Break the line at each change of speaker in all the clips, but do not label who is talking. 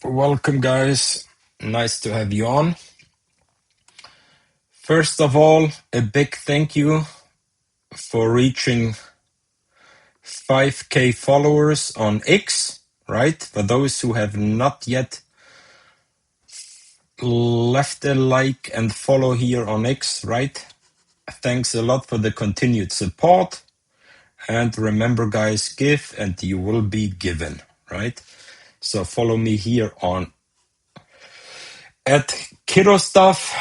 Welcome, guys. Nice to have you on. First of all, a big thank you for reaching 5K followers on X, right? For those who have not yet left a like and follow here on X, right? Thanks a lot for the continued support. And remember, guys, give and you will be given, right? So follow me here on at Kiddow Stuff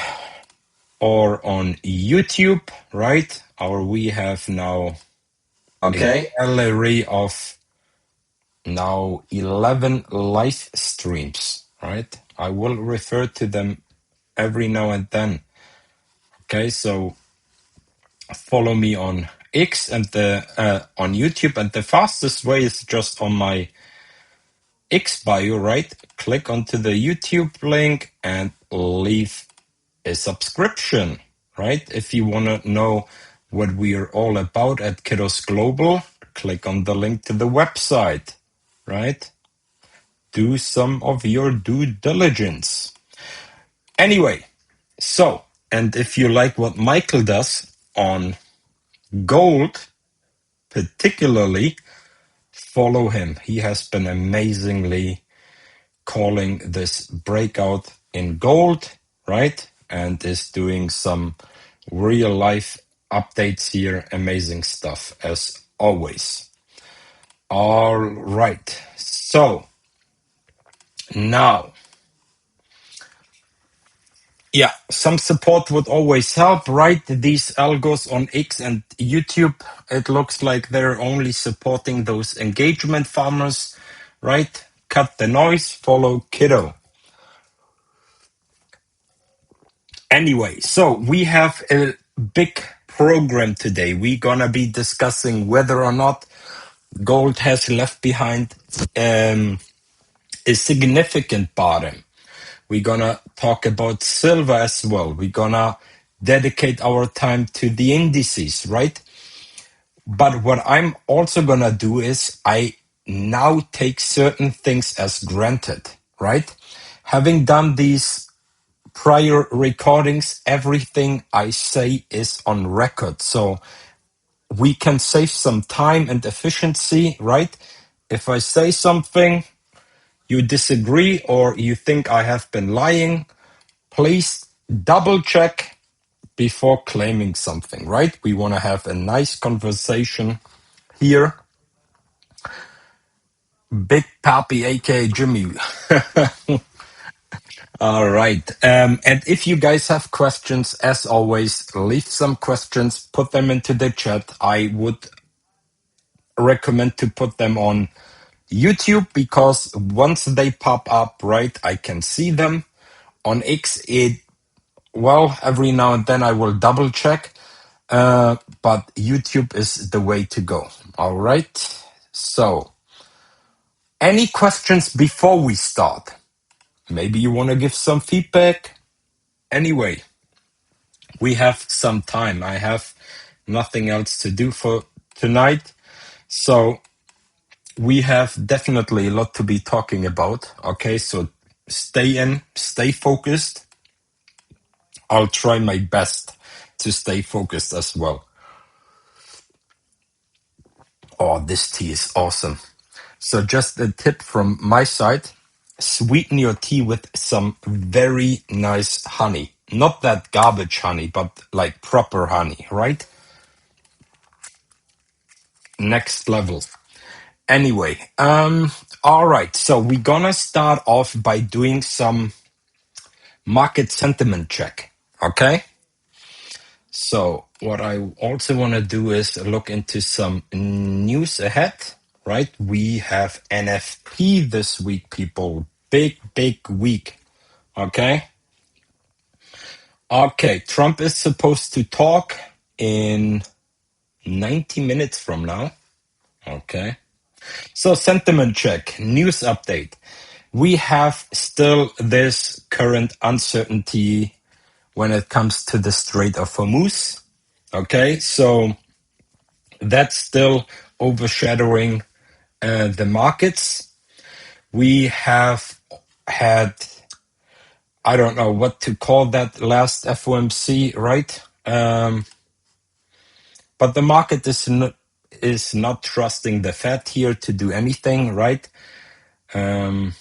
or on YouTube, right? We have now a gallery of now 11 live streams, right? I will refer to them every now and then. Okay, so follow me on X and on YouTube, and the fastest way is just on my X bio, right? Click onto the YouTube link and leave a subscription, right? If you want to know what we are all about at Kiddows Global, click on the link to the website, right? Do some of your due diligence. Anyway, so, and if you like what Michael does on gold, particularly, follow him. He has been amazingly calling this breakout in gold, right? And is doing some real life updates here. Amazing stuff as always. All right. So now, yeah, some support would always help, right? These algos on X and YouTube, it looks like they're only supporting those engagement farmers, right? Cut the noise, follow Kiddow. Anyway, so we have a big program today. We're gonna be discussing whether or not gold has left behind a significant bottom. We're gonna talk about silver as well. We're gonna dedicate our time to the indices, right? But what I'm also gonna do is I now take certain things as granted, right? Having done these prior recordings, everything I say is on record. So we can save some time and efficiency, right? If I say something, you disagree or you think I have been lying, please double check before claiming something, right? We want to have a nice conversation here. Big Papi, aka Jimmy. All right. And if you guys have questions, as always, leave some questions, put them into the chat. I would recommend to put them on YouTube because once they pop up, right, I can see them. On X, every now and then I will double check, but YouTube is the way to go. All right. So, any questions before we start? Maybe you want to give some feedback? Anyway, we have some time. I have nothing else to do for tonight. So we have definitely a lot to be talking about. Okay, so stay focused. I'll try my best to stay focused as well. Oh, this tea is awesome. So just a tip from my side, sweeten your tea with some very nice honey. Not that garbage honey, but like proper honey, right? Next level. Anyway, all right. So we're gonna start off by doing some market sentiment check. Okay. So what I also want to do is look into some news ahead, right? We have NFP this week, people. Big week. Okay. Okay. Trump is supposed to talk in 90 minutes from now. Okay. So sentiment check, news update. We have still this current uncertainty when it comes to the Strait of Hormuz. Okay, so that's still overshadowing the markets. We have had, I don't know what to call that last FOMC, right? But the market is not trusting the Fed here to do anything, right? The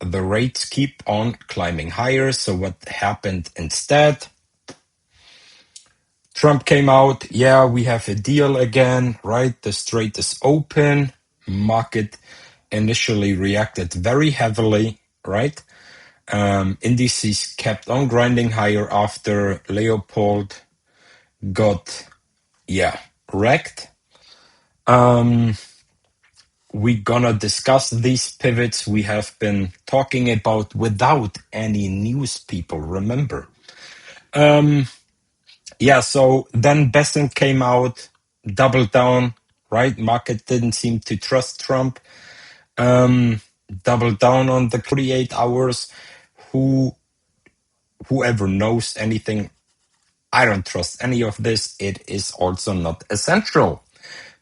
rates keep on climbing higher. So what happened instead? Trump came out, yeah, we have a deal again, right? The strait is open. Market initially reacted very heavily, right? Indices kept on grinding higher after Leopold got, wrecked. We're gonna discuss these pivots we have been talking about without any news, people, remember. So then Besant came out, doubled down, right? Market didn't seem to trust Trump. Doubled down on the 48 hours. Whoever knows anything, I don't trust any of this. It is also not essential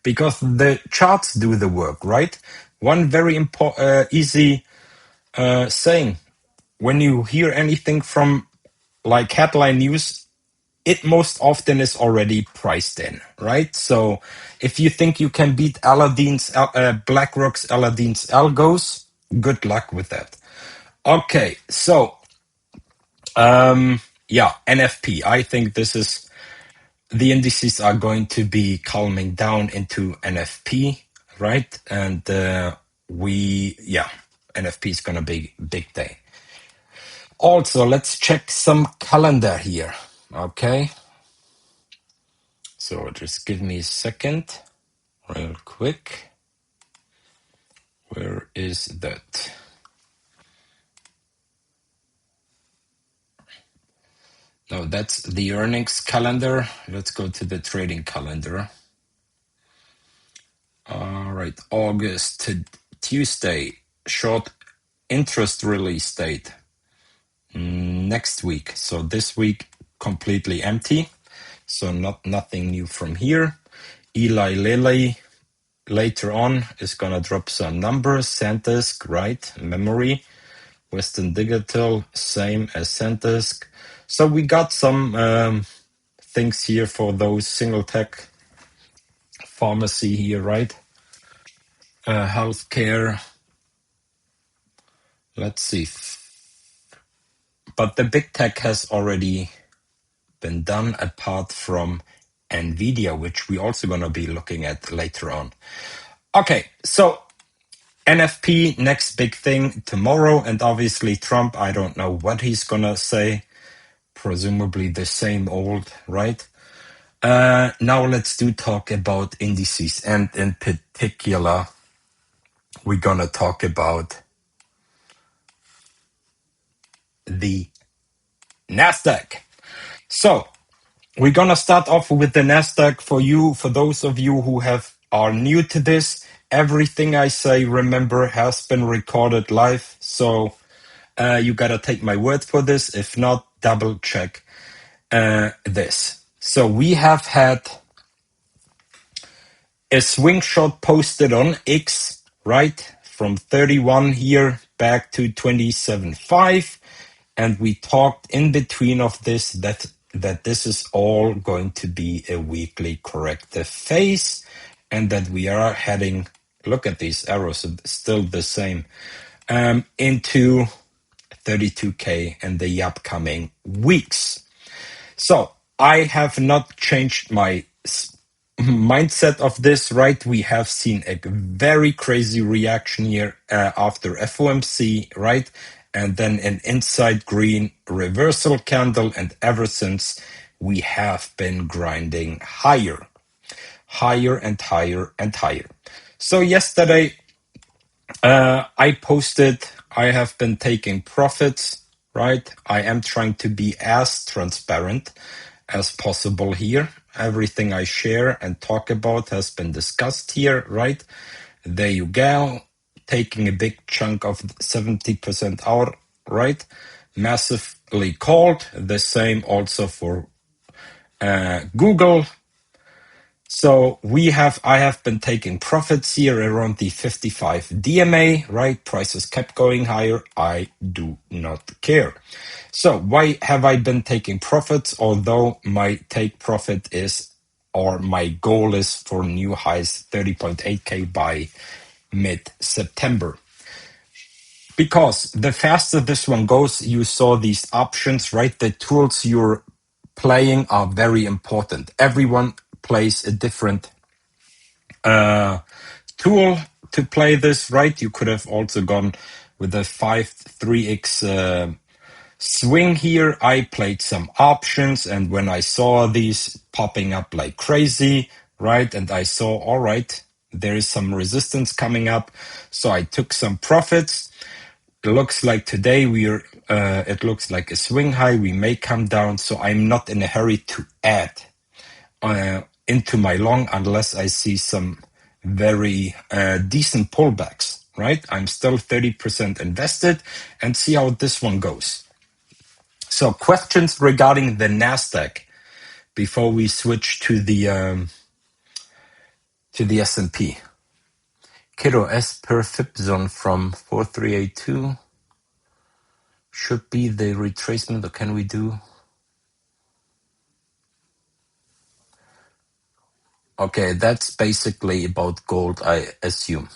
because the charts do the work, right? One very easy saying, when you hear anything from like headline news, it most often is already priced in, right? So if you think you can beat BlackRock's Aladdin's algos, good luck with that. Okay, so NFP. I think this is the indices are going to be calming down into NFP, right? And NFP is going to be big day. Also, let's check some calendar here, okay? So just give me a second, real quick. Where is that? No, that's the earnings calendar. Let's go to the trading calendar. All right, August to Tuesday, short interest release date next week. So this week completely empty. So nothing new from here. Eli Lilly later on is gonna drop some numbers. SanDisk, right? Memory. Western Digital, same as SanDisk. So we got some things here for those single tech pharmacy here, right? Healthcare. Let's see. But the big tech has already been done apart from Nvidia, which we're also going to be looking at later on. Okay, so NFP, next big thing tomorrow. And obviously Trump, I don't know what he's going to say. Presumably the same old, right? Now let's talk about indices, and in particular, we're gonna talk about the NASDAQ. So we're gonna start off with the NASDAQ for those of you who are new to this. Everything I say, remember, has been recorded live, so you gotta take my word for this. If not, double check this. So we have had a swing shot posted on X, right? From 31 here back to 27.5. And we talked in between of this that this is all going to be a weekly corrective phase and that we are heading, look at these arrows, still the same, into 32K in the upcoming weeks. So I have not changed my mindset of this, right? We have seen a very crazy reaction here after FOMC, right? And then an inside green reversal candle. And ever since, we have been grinding higher and higher and higher. So yesterday, I posted, I have been taking profits, right? I am trying to be as transparent as possible here. Everything I share and talk about has been discussed here, right? There you go. Taking a big chunk of 70% out, right? Massively called. The same also for Google. So I have been taking profits here around the 55 DMA, right? Prices kept going higher. I do not care. So why have I been taking profits? Although my take profit is, or my goal is for new highs 30.8K by mid-September. Because the faster this one goes, you saw these options, right? The tools you're playing are very important. Everyone plays a different tool to play this, right? You could have also gone with a 3x swing here. I played some options, and when I saw these popping up like crazy, right, and I saw, all right, there is some resistance coming up, so I took some profits. It looks like today it looks like a swing high. We may come down, so I'm not in a hurry to add into my long unless I see some very decent pullbacks, right? I'm still 30% invested, and see how this one goes. So questions regarding the NASDAQ before we switch to the S&P. Kiddow, as per FIP zone from 4382 should be the retracement, or can we do? Okay, that's basically about gold, I assume.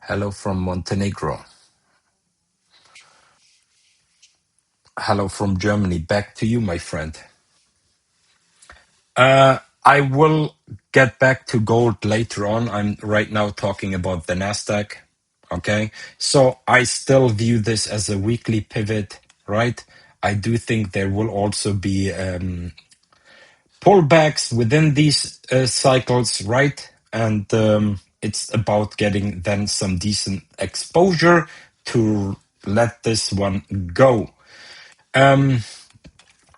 Hello from Montenegro. Hello from Germany. Back to you, my friend. I will get back to gold later on. I'm right now talking about the NASDAQ. Okay, so I still view this as a weekly pivot, right? I do think there will also be pullbacks within these cycles, right? And it's about getting then some decent exposure to let this one go. I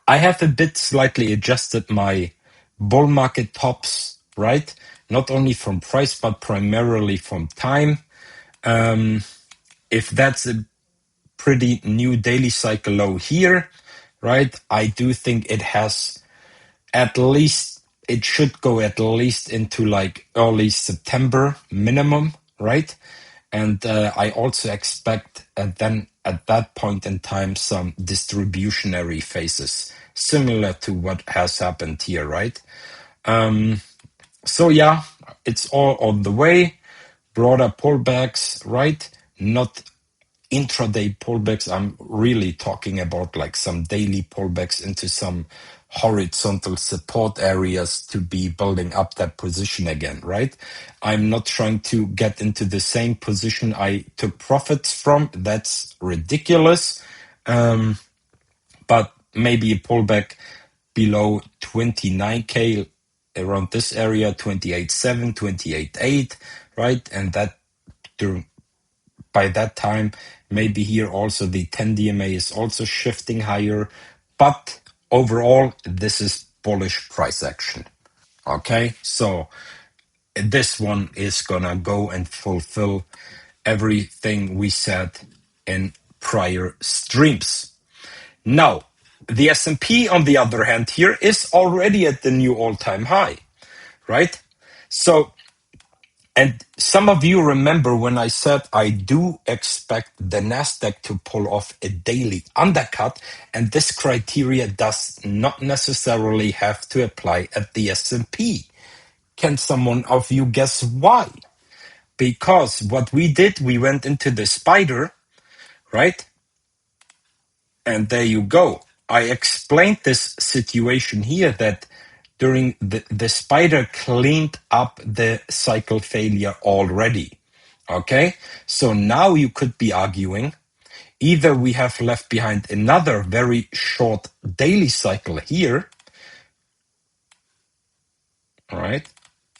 have a bit slightly adjusted my bull market tops, right? Not only from price, but primarily from time. If that's a pretty new daily cycle low here, right? I do think it has at least, it should go at least into like early September minimum, right? And I also expect then at that point in time some distributionary phases, similar to what has happened here, right? So yeah, it's all on the way. Broader pullbacks, right? Not intraday pullbacks. I'm really talking about like some daily pullbacks into some horizontal support areas to be building up that position again, right? I'm not trying to get into the same position I took profits from. That's ridiculous. But maybe a pullback below 29K, around this area, 28.7, 28.8, right? And that by that time, maybe here also the 10 DMA is also shifting higher. But overall, this is bullish price action. Okay, so this one is gonna go and fulfill everything we said in prior streams. Now, the S&P, on the other hand, here is already at the new all-time high, right? So, and some of you remember when I said I do expect the NASDAQ to pull off a daily undercut, and this criteria does not necessarily have to apply at the S&P. Can someone of you guess why? Because what we did, we went into the spider, right? And there you go. I explained this situation here that during the spider cleaned up the cycle failure already. Okay, so now you could be arguing either we have left behind another very short daily cycle here, all right,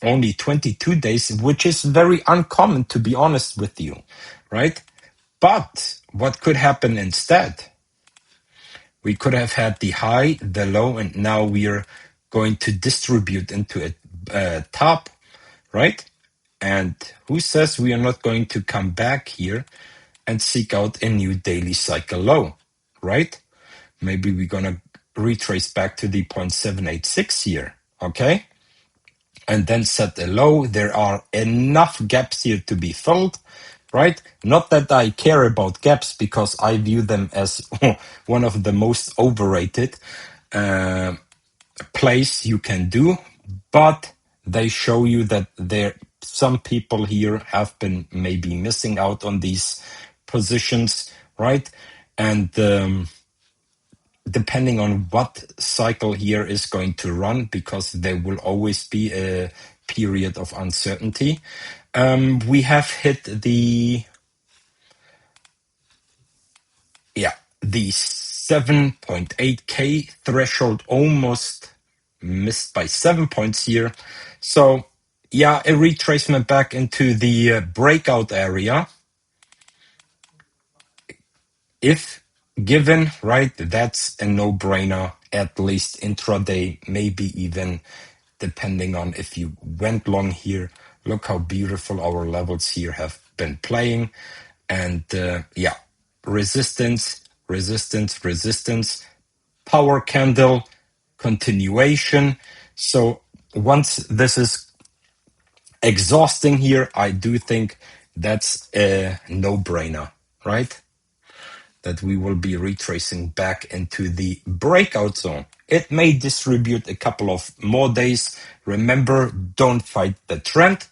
only 22 days, which is very uncommon, to be honest with you, right? But what could happen instead? We could have had the high, the low, and now we are going to distribute into a top, right? And who says we are not going to come back here and seek out a new daily cycle low, right? Maybe we're going to retrace back to the 0.786 here, okay? and then set a low. There are enough gaps here to be filled, right? Not that I care about gaps, because I view them as one of the most overrated plays you can do, but they show you that some people here have been maybe missing out on these positions, right? And depending on what cycle here is going to run, because there will always be a period of uncertainty. We have hit the 7.8K threshold, almost missed by 7 points here. So yeah, a retracement back into the breakout area. If given, right, that's a no-brainer, at least intraday, maybe even depending on if you went long here. Look how beautiful our levels here have been playing. And yeah, resistance, resistance, resistance, power candle, continuation. So once this is exhausting here, I do think that's a no-brainer, right? That we will be retracing back into the breakout zone. It may distribute a couple of more days. Remember, don't fight the trend,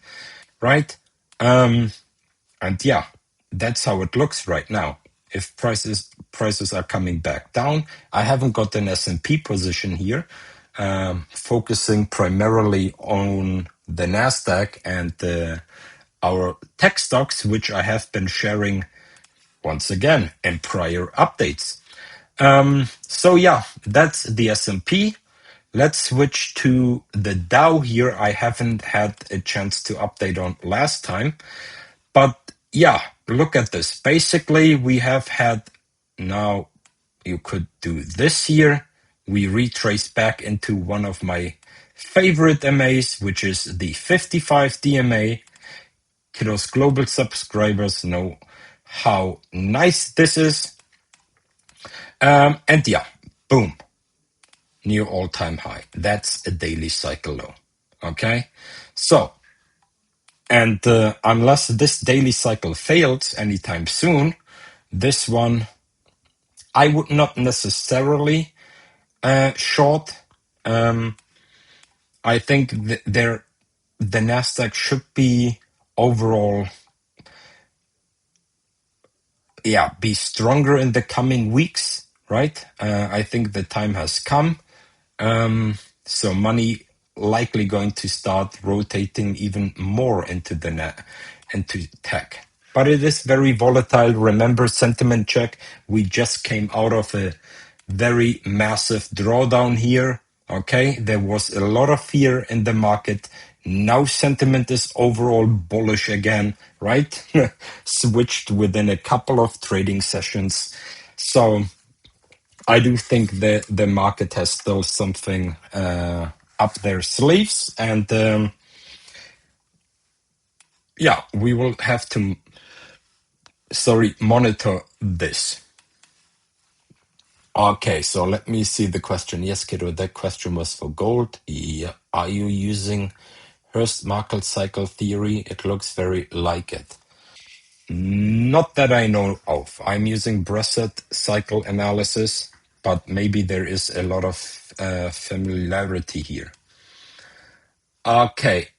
right? And yeah, that's how it looks right now. If prices are coming back down, I haven't got an S&P position here, focusing primarily on the NASDAQ and our tech stocks, which I have been sharing once again in prior updates. So yeah, that's the S&P. Let's switch to the Dow here. I haven't had a chance to update on last time, but yeah, look at this. Basically, we have had, now you could do this here. We retrace back into one of my favorite MAs, which is the 55 DMA. Kiddow's global subscribers know how nice this is. And yeah, boom, new all-time high. That's a daily cycle low. Okay, so, and unless this daily cycle fails anytime soon, this one I would not necessarily short. I think the NASDAQ should be overall, be stronger in the coming weeks, right? I think the time has come. So money likely going to start rotating even more into into tech. But it is very volatile. Remember, sentiment check. We just came out of a very massive drawdown here. Okay, there was a lot of fear in the market. Now sentiment is overall bullish again, right? Switched within a couple of trading sessions. So I do think the market has still something up their sleeves, and we will have to monitor this. Okay, so let me see the question. Yes, Kiddow, that question was for gold. Yeah. Are you using Hearst market cycle theory? It looks very like it. Not that I know of. I'm using Bressett cycle analysis, but maybe there is a lot of familiarity here. Okay,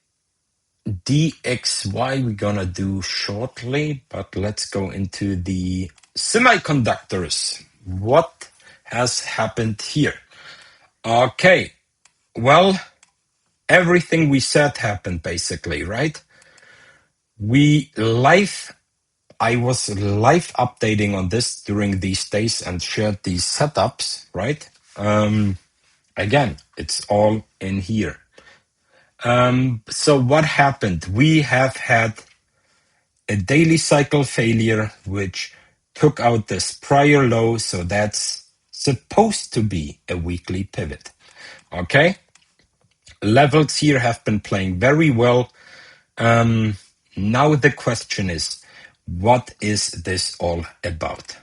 DXY we're gonna do shortly, but let's go into the semiconductors. What has happened here? Okay, well, everything we said happened basically, right? I was live updating on this during these days and shared these setups, right? Again, it's all in here. So what happened? We have had a daily cycle failure, which took out this prior low. So that's supposed to be a weekly pivot. Okay. Levels here have been playing very well. Now the question is, what is this all about?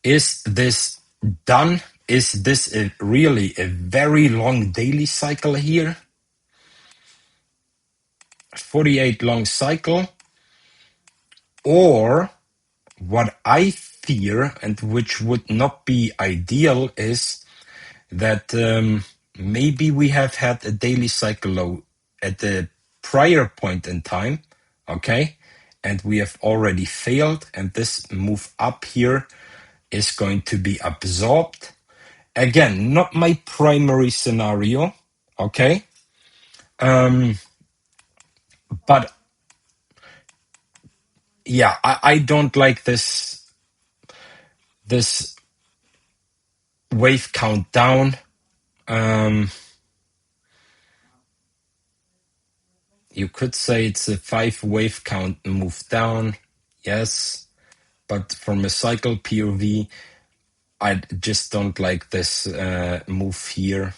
Is this done? Is this really a very long daily cycle here? 48 long cycle, or what I fear, and which would not be ideal, is that maybe we have had a daily cycle low at the prior point in time, okay, and we have already failed, and this move up here is going to be absorbed. Again, not my primary scenario, okay, but yeah, I don't like this wave count down. You could say it's a 5 wave count move down, yes, but from a cycle POV, I just don't like this move here.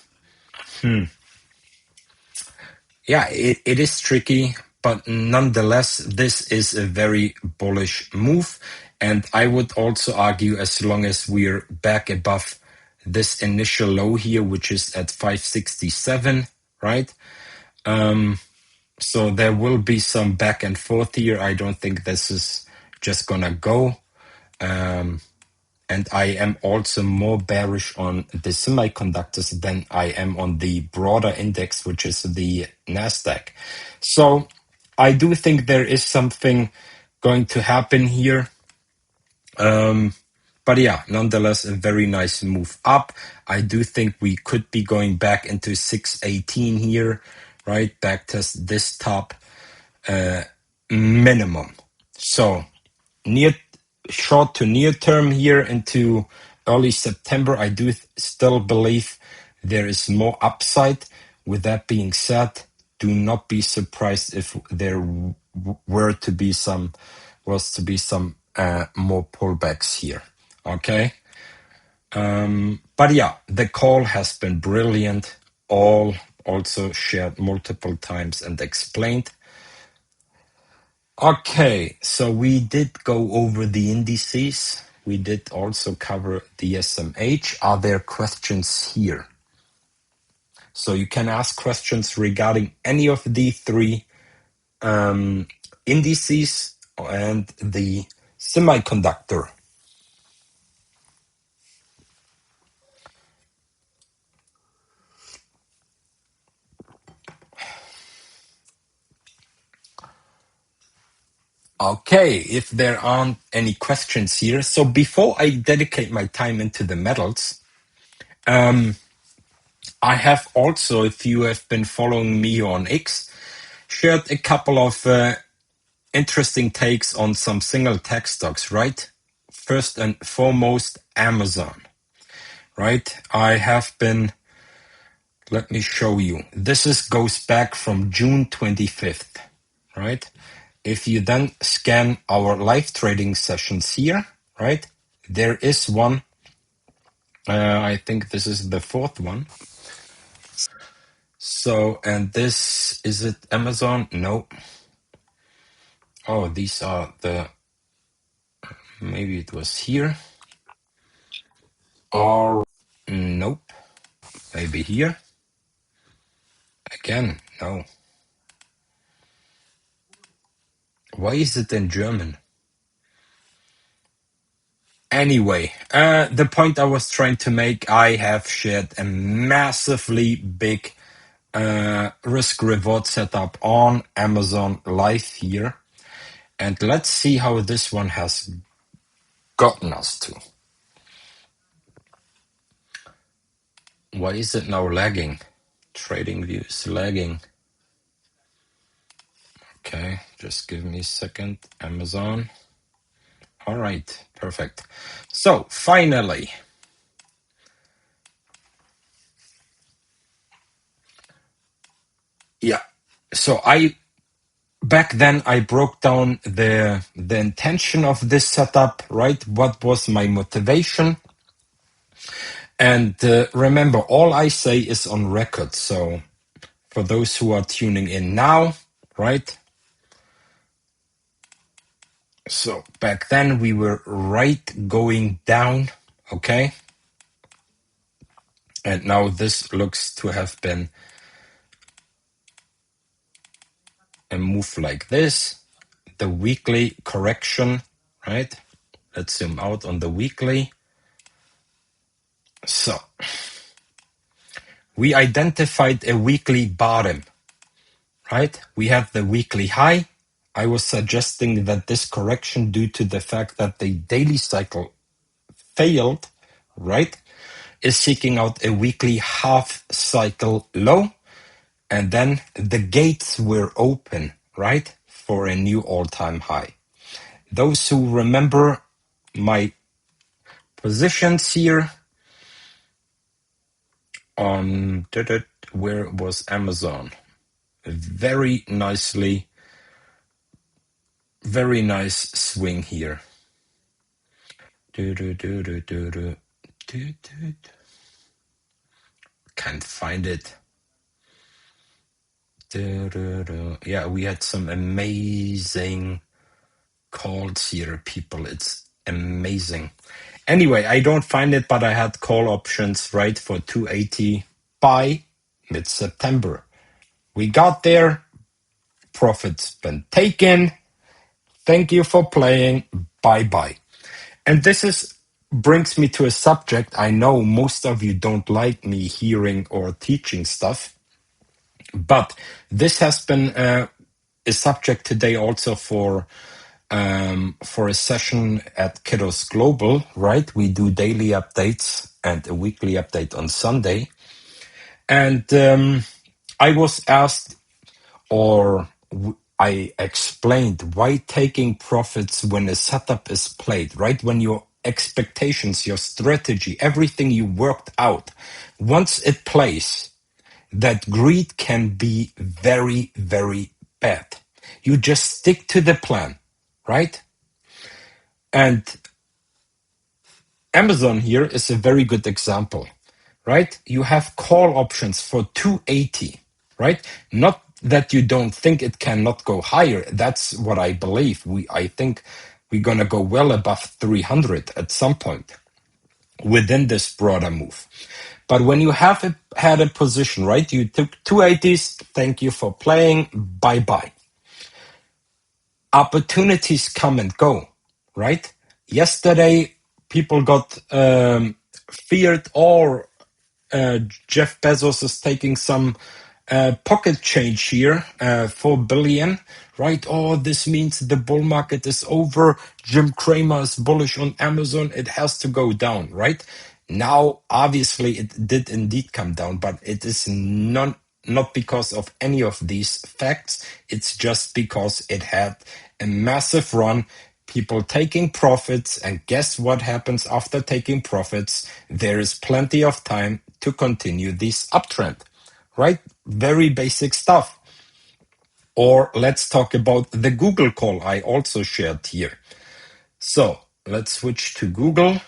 Yeah, it is tricky, but nonetheless, this is a very bullish move. And I would also argue, as long as we're back above this initial low here, which is at 567, right? So there will be some back and forth here. I don't think this is just gonna go. And I am also more bearish on the semiconductors than I am on the broader index, which is the NASDAQ. So I do think there is something going to happen here. But yeah, nonetheless, a very nice move up. I do think we could be going back into 618 here, right? Back test this top minimum. So near short to near term here into early September, I do still believe there is more upside. With that being said, do not be surprised if there were to be some more pullbacks here. Okay. But yeah, the call has been brilliant. All also shared multiple times and explained. Okay, so we did go over the indices. We did also cover the SMH. Are there questions here? So you can ask questions regarding any of the three indices and the semiconductor. Okay, if there aren't any questions here. So before I dedicate my time into the metals, I have also, if you have been following me on X, shared a couple of interesting takes on some single tech stocks, right? First and foremost, Amazon, right? I have been, let me show you. Goes back from June 25th, right? If you then scan our live trading sessions here, right? There is one, I think this is the fourth one. So, and this, is it Amazon? No. Oh, these are maybe it was here. Or, nope. Maybe here. Again, no. Why is it in German? Anyway, the point I was trying to make, I have shared a massively big risk-reward setup on Amazon Live here. And let's see how this one has gotten us to. Why is it now lagging? Trading view is lagging. Okay, just give me a second. Amazon. All right, perfect. So finally, yeah. So back then I broke down the intention of this setup, right? What was my motivation? And remember, all I say is on record. So for those who are tuning in now, right? So back then we were right going down, okay? And now this looks to have been a move like this, the weekly correction, right? Let's zoom out on the weekly. So we identified a weekly bottom, right? We have the weekly high. I was suggesting that this correction, due to the fact that the daily cycle failed, right, is seeking out a weekly half cycle low. And then the gates were open, right, for a new all-time high. Those who remember my positions here on, where was Amazon? Very nicely, very nice swing here. Can't find it. Yeah, we had some amazing calls here, people. It's amazing. Anyway, I don't find it, but I had call options, right, for 280 by mid-September. We got there. Profits been taken. Thank you for playing. Bye-bye. And this brings me to a subject I know most of you don't like me hearing or teaching stuff, but this has been a subject today also for a session at Kiddow's Global, right? We do daily updates and a weekly update on Sunday. And I was asked, or I explained, why taking profits when a setup is played, right? When your expectations, your strategy, everything you worked out, once it plays, that greed can be very, very bad. You just stick to the plan, right? And Amazon here is a very good example, right? You have call options for 280, right? Not that you don't think it cannot go higher. That's what I believe. I think we're going to go well above 300 at some point within this broader move. But when you have had a position, right? You took 280s. Thank you for playing. Bye-bye. Opportunities come and go, right? Yesterday, people got feared, or Jeff Bezos is taking some pocket change here, 4 billion, right? Oh, this means the bull market is over. Jim Cramer is bullish on Amazon. It has to go down, right? Now, obviously, it did indeed come down, but it is not because of any of these facts. It's just because it had a massive run, people taking profits, and guess what happens after taking profits? There is plenty of time to continue this uptrend, right? Very basic stuff. Or let's talk about the Google call I also shared here. So let's switch to Google.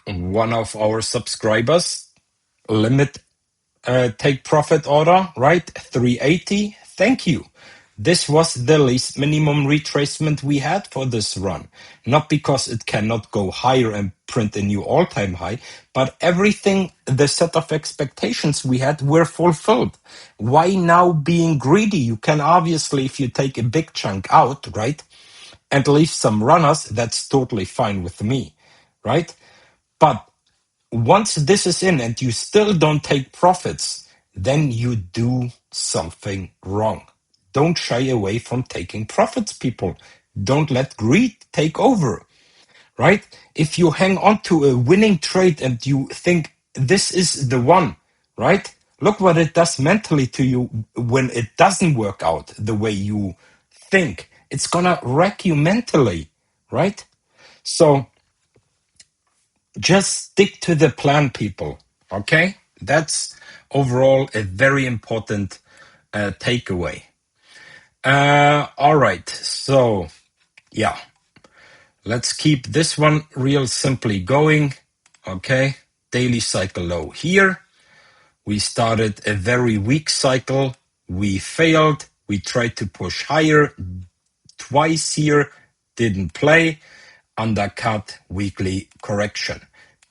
One of our subscribers, limit take profit order, right? 380. Thank you. This was the least minimum retracement we had for this run. Not because it cannot go higher and print a new all-time high, but everything, the set of expectations we had were fulfilled. Why now being greedy? You can obviously, if you take a big chunk out, right, and leave some runners, that's totally fine with me, right? But once this is in and you still don't take profits, then you do something wrong. Don't shy away from taking profits, people. Don't let greed take over, right? If you hang on to a winning trade and you think this is the one, right? Look what it does mentally to you when it doesn't work out the way you think. It's gonna wreck you mentally, right? So just stick to the plan, people. Okay? That's overall a very important takeaway. All right. So, yeah. Let's keep this one real simply going. Okay? Daily cycle low here. We started a very weak cycle. We failed. We tried to push higher twice here. Didn't play. Undercut weekly correction.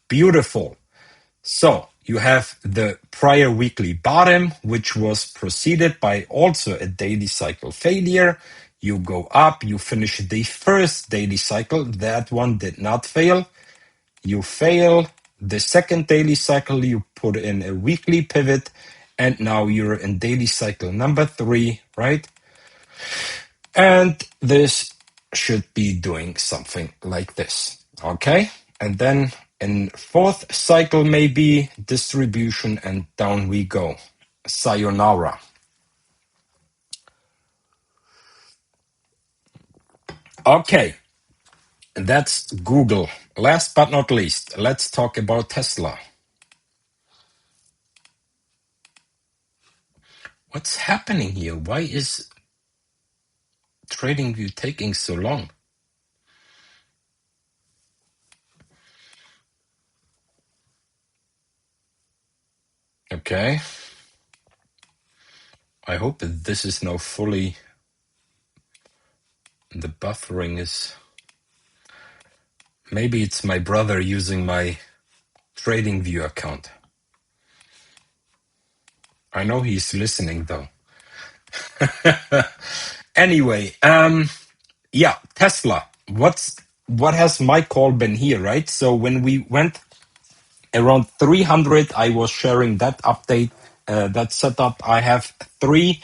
Beautiful. So You have the prior weekly bottom, which was preceded by also a daily cycle failure. You go up, you finish the first daily cycle. That one did not fail. You fail the second daily cycle, you put in a weekly pivot, and now you're in daily cycle number 3, right? And this should be doing something like this, okay? And then in fourth cycle, maybe distribution, and down we go. Sayonara. Okay, that's Google. Last but not least, let's talk about Tesla. What's happening here? Why is TradingView taking so long? Okay. I hope that this is now fully... The buffering is... Maybe it's my brother using my TradingView account. I know he's listening though. Anyway, yeah, Tesla. What has my call been here, right? So when we went around 300, I was sharing that update, that setup. I have 3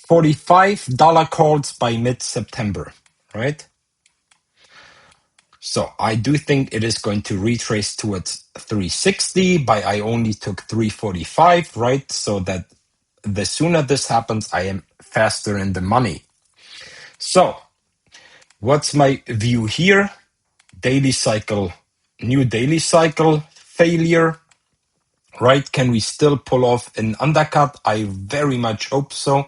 $45 calls by mid-September, right? So I do think it is going to retrace towards 360, but I only took 345, right? So that the sooner this happens, I am faster in the money. So what's my view here? Daily cycle, new daily cycle, failure, right? Can we still pull off an undercut? I very much hope so.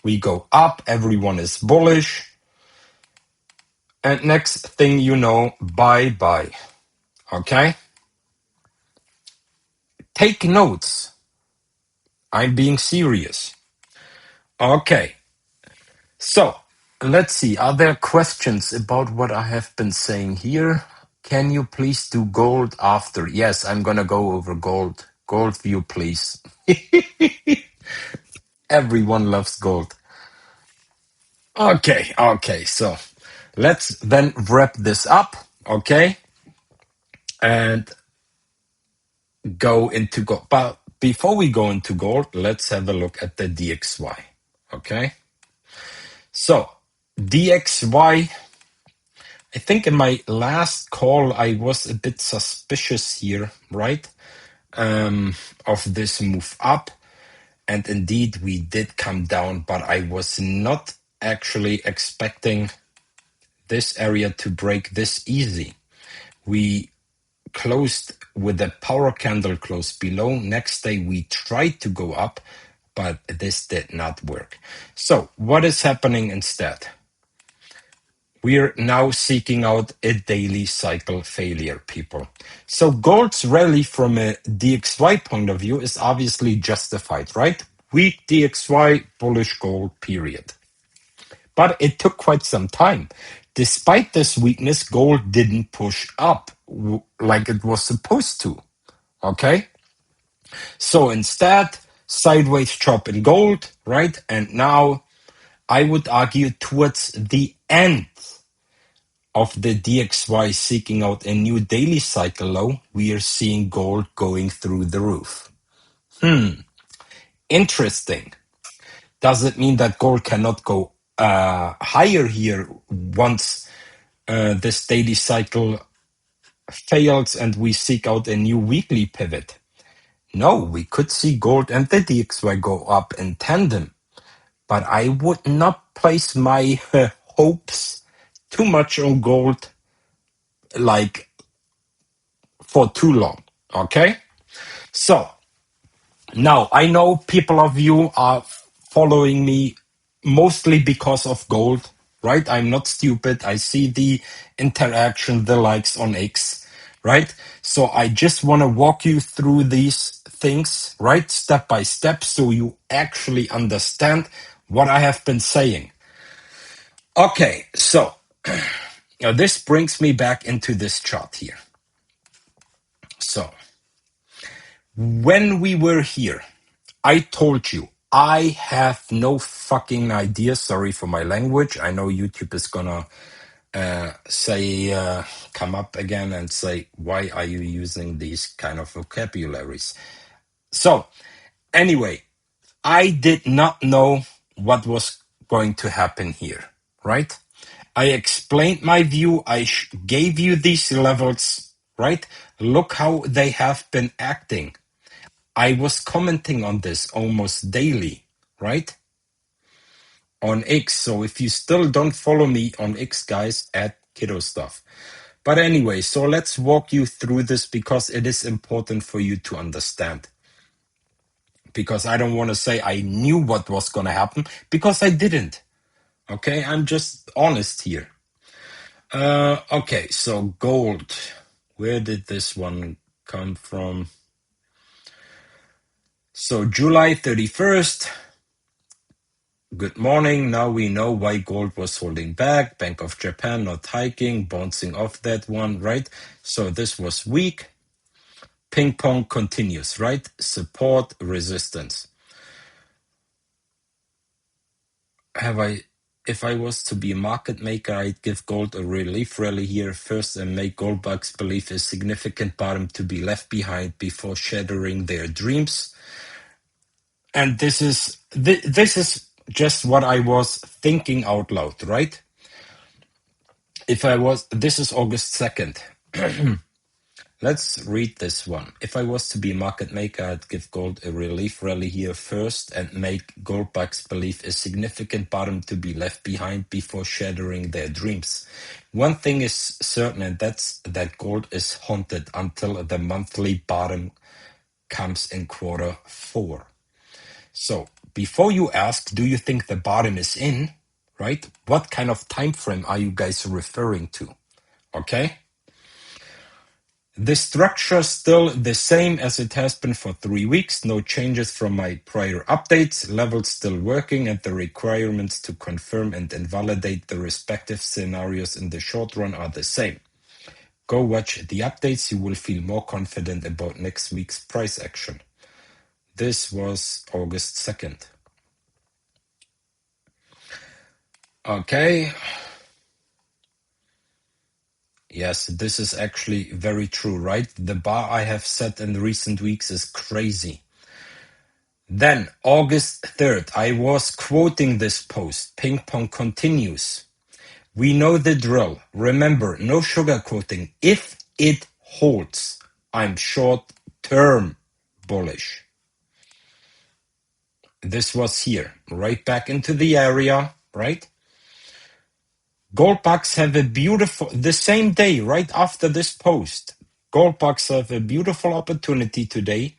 We go up, everyone is bullish. And next thing you know, bye-bye. Okay? Take notes. I'm being serious. Okay. So, let's see. Are there questions about what I have been saying here? Can you please do gold after? Yes, I'm gonna go over gold. Gold view, please. Everyone loves gold. Okay. So, let's then wrap this up, okay? And go into gold. But before we go into gold, let's have a look at the DXY, okay? So, DXY, I think in my last call, I was a bit suspicious here, right? Of this move up. And indeed, we did come down, but I was not actually expecting this area to break this easy. We closed with a power candle close below. Next day, we tried to go up, but this did not work. So what is happening instead? We're now seeking out a daily cycle failure, people. So gold's rally from a DXY point of view is obviously justified, right? Weak DXY, bullish gold, period. But it took quite some time. Despite this weakness, gold didn't push up like it was supposed to, okay? So instead, sideways chop in gold, right? And now I would argue towards the end of the DXY seeking out a new daily cycle low, we are seeing gold going through the roof. Interesting. Does it mean that gold cannot go higher here once this daily cycle fails and we seek out a new weekly pivot? No, we could see gold and the DXY go up in tandem, but I would not place my hopes too much on gold like for too long, okay? So now I know people of you are following me mostly because of gold, right? I'm not stupid. I see the interaction, the likes on X, right? So I just want to walk you through these things, right? Step by step, so you actually understand what I have been saying. Okay, so now this brings me back into this chart here. So When we were here, I told you, I have no fucking idea. Sorry for my language. I know YouTube is gonna come up again and say, why are you using these kind of vocabularies? So, anyway, I did not know what was going to happen here, right? I explained my view. I gave you these levels, right? Look how they have been acting. I was commenting on this almost daily, right? On X. So if you still don't follow me on X, guys, at Kiddow Stuff. But anyway, so let's walk you through this because it is important for you to understand. Because I don't want to say I knew what was going to happen because I didn't. Okay, I'm just honest here. Okay, so gold. Where did this one come from? So July 31st. Good morning. Now we know why gold was holding back. Bank of Japan not hiking, bouncing off that one, right? So this was weak. Ping pong continues, right? Support, resistance. If I was to be a market maker, I'd give gold a relief rally here first and make gold bugs believe a significant bottom to be left behind before shattering their dreams. And this is just what I was thinking out loud, right? This is August 2nd. Let's read this one. If I was to be a market maker, I'd give gold a relief rally here first and make gold bugs believe a significant bottom to be left behind before shattering their dreams. One thing is certain, and that's that gold is haunted until the monthly bottom comes in quarter 4. So before you ask, do you think the bottom is in, right? What kind of time frame are you guys referring to? Okay. The structure still the same as it has been for 3 weeks. No changes from my prior updates. Levels still working and the requirements to confirm and invalidate the respective scenarios in the short run are the same. Go watch the updates. You will feel more confident about next week's price action. This was August 2nd. Okay. Yes, this is actually very true, right? The bar I have set in recent weeks is crazy. Then, August 3rd, I was quoting this post. Ping pong continues. We know the drill. Remember, no sugarcoating. If it holds, I'm short-term bullish. This was here, right back into the area, right? Gold bugs have the same day, right after this post, gold bugs have a beautiful opportunity today.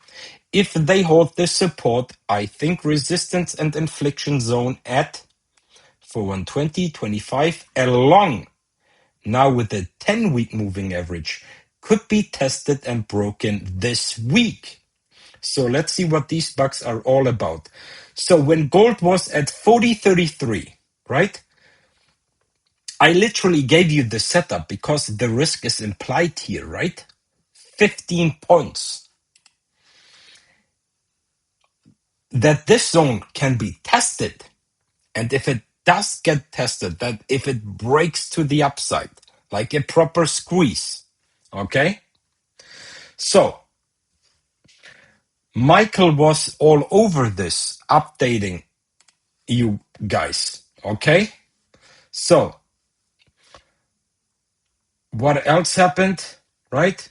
If they hold this support, I think resistance and inflection zone at for 120.25 along now with the 10-week moving average could be tested and broken this week. So let's see what these bugs are all about. So when gold was at 40.33, right? I literally gave you the setup because the risk is implied here, right? 15 points. That this zone can be tested. And if it does get tested, that if it breaks to the upside, like a proper squeeze, okay? So, Michael was all over this, updating you guys, okay? So, what else happened, right?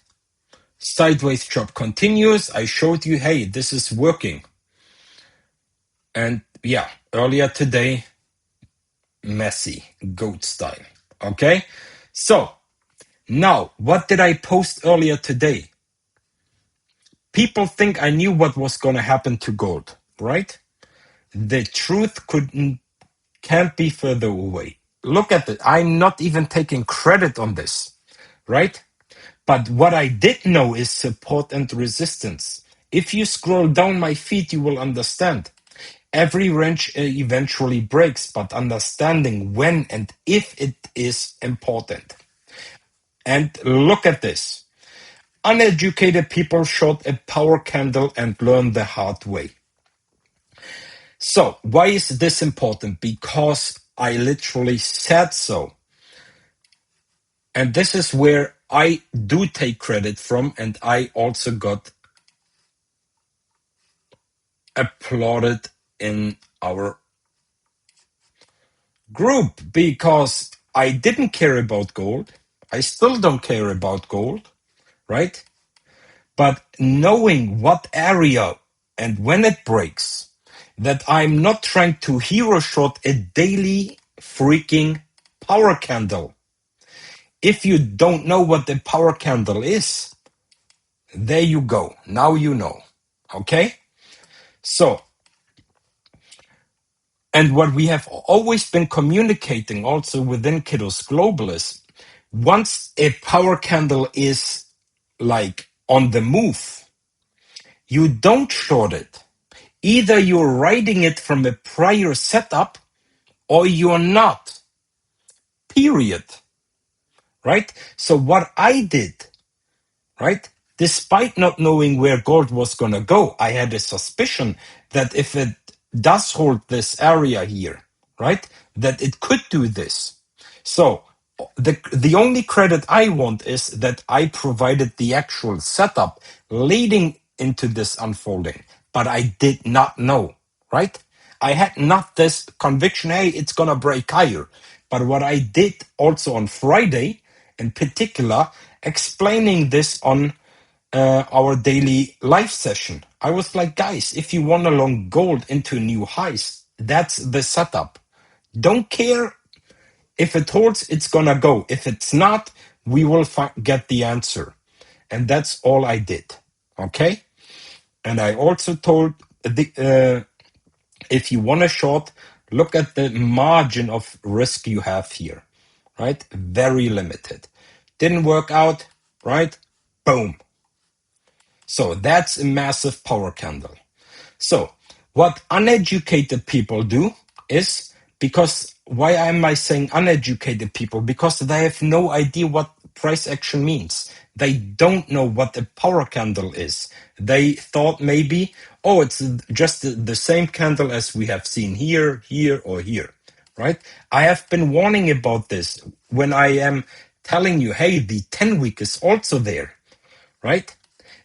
Sideways chop continues. I showed you, hey, this is working. And yeah, earlier today, messy, goat style, okay? So, now, what did I post earlier today? People think I knew what was going to happen to gold, right? The truth can't be further away. Look at it. I'm not even taking credit on this, right? But what I did know is support and resistance. If you scroll down my feed, you will understand. Every range eventually breaks, but understanding when and if it is important. And look at this. uneducated people short a power candle and learn the hard way. So why is this important? Because I literally said so. And this is where I do take credit from, and I also got applauded in our group because I didn't care about gold. I still don't care about gold, right? But knowing what area and when it breaks, that I'm not trying to hero short a daily freaking power candle. If you don't know what the power candle is, there you go. Now you know. Okay? So, and what we have always been communicating also within Kiddow's Global is once a power candle is like on the move, you don't short it. Either you're riding it from a prior setup or you're not. Period. Right? So what I did, right? Despite not knowing where gold was going to go, I had a suspicion that if it does hold this area here, right, that it could do this. So the only credit I want is that I provided the actual setup leading into this unfolding, but I did not know, right? I had not this conviction, hey, it's going to break higher. But what I did also on Friday, in particular, explaining this on our daily live session. I was like, guys, if you want to long gold into new highs, that's the setup. Don't care if it holds, it's gonna go. If it's not, we will get the answer. And that's all I did. Okay? And I also told if you want to short, look at the margin of risk you have here. Right? Very limited. Didn't work out, right? Boom. So that's a massive power candle. So what uneducated people do is, because why am I saying uneducated people? Because they have no idea what price action means. They don't know what a power candle is. They thought maybe, oh, it's just the same candle as we have seen here, here, or here, right? I have been warning about this when I am telling you, hey, the 10-week is also there, right?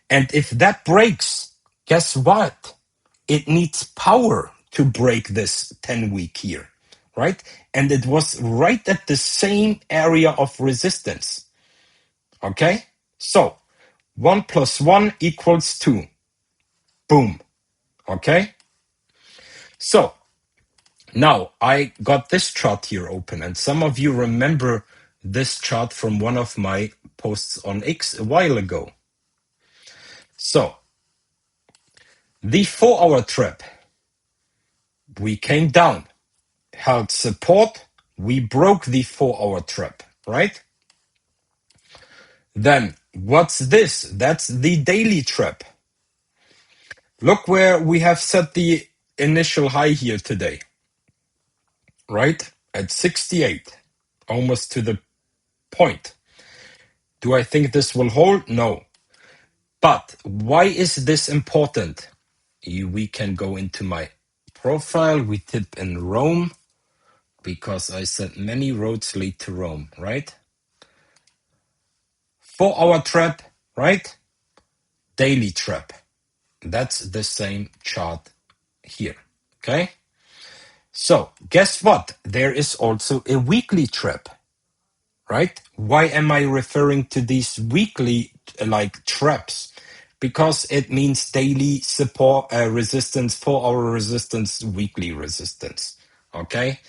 And if that breaks, guess what? It needs power to break this 10-week here, right? And it was right at the same area of resistance. Okay? So 1 + 1 = 2. Boom. Okay? So now I got this chart here open, and some of you remember this chart from one of my posts on X a while ago. So the 4-hour trap, we came down, held support, we broke the 4-hour trap, right? Then what's this? That's the daily trap. Look where we have set the initial high here today, right? At 68, almost to the point. Do I think this will hold? No. But why is this important? We can go into my profile. We type in Rome because I said many roads lead to Rome, right? 4-hour trap, right? Daily trap. That's the same chart here, okay? So guess what? There is also a weekly trap, right? Why am I referring to these weekly like traps? Because it means daily support resistance, 4-hour resistance, weekly resistance, okay?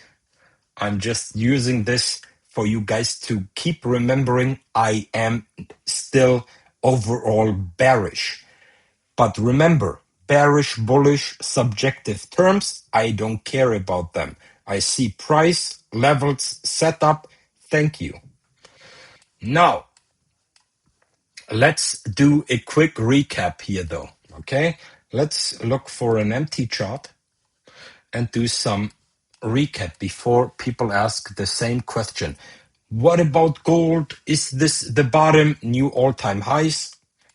I'm just using this for you guys to keep remembering I am still overall bearish. But remember, bearish, bullish, subjective terms, I don't care about them. I see price, levels, setup. Thank you. Now, let's do a quick recap here though, okay? Let's look for an empty chart and do some recap before people ask the same question. What about gold? Is this the bottom, new all-time highs?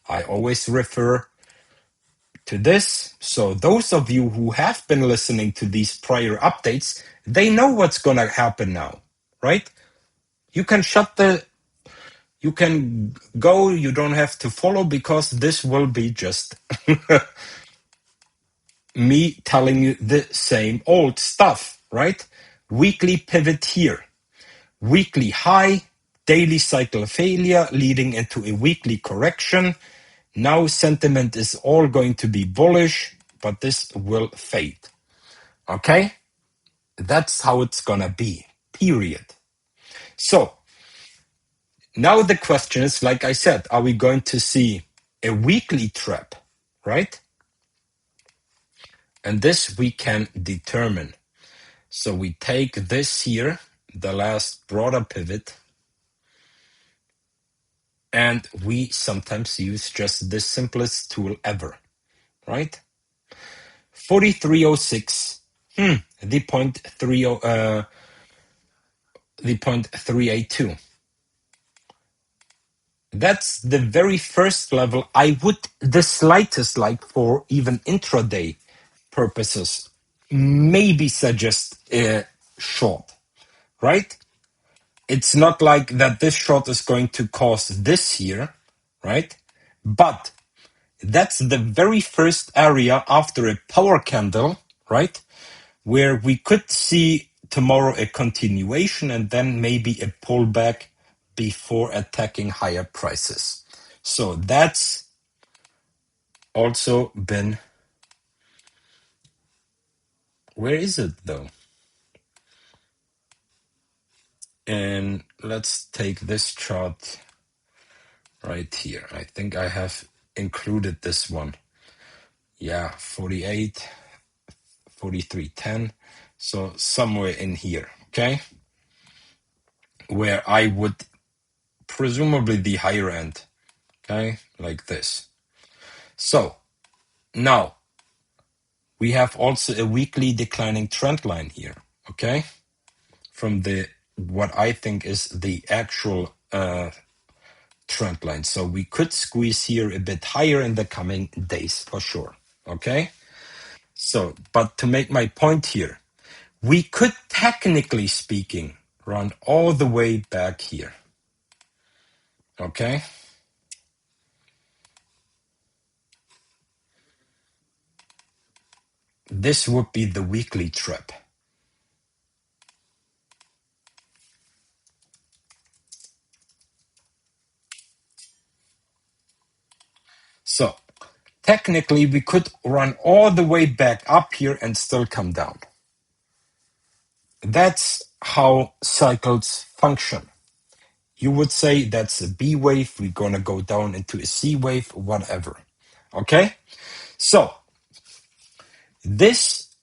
I always refer to this. So those of you who have been listening to these prior updates, they know what's going to happen now, right? You can you can go, you don't have to follow, because this will be just me telling you the same old stuff, right? Weekly pivot here, weekly high, daily cycle failure leading into a weekly correction. Now sentiment is all going to be bullish, but this will fade. Okay? That's how it's gonna be, period. So, now the question is, like I said, are we going to see a weekly trap, right? And this we can determine. So we take this here, the last broader pivot, and we sometimes use just the simplest tool ever, right? 4306, the point 382. That's the very first level I would the slightest, like for even intraday purposes, maybe suggest short, right? It's not like that this short is going to cause this here, right? But that's the very first area after a power candle, right? Where we could see tomorrow a continuation and then maybe a pullback before attacking higher prices. So that's also been, where is it though? And let's take this chart right here. I think I have included this one. Yeah, 48, 43.10. So somewhere in here, okay? Where I would presumably the higher end, okay? Like this. So now we have also a weekly declining trend line here, okay? From the what I think is the actual trend line. So we could squeeze here a bit higher in the coming days for sure, okay? So, but to make my point here, we could technically speaking run all the way back here, okay? This would be the weekly trap. So technically we could run all the way back up here and still come down. That's how cycles function. You would say that's a B wave, we're gonna go down into a C wave, whatever. Okay? So this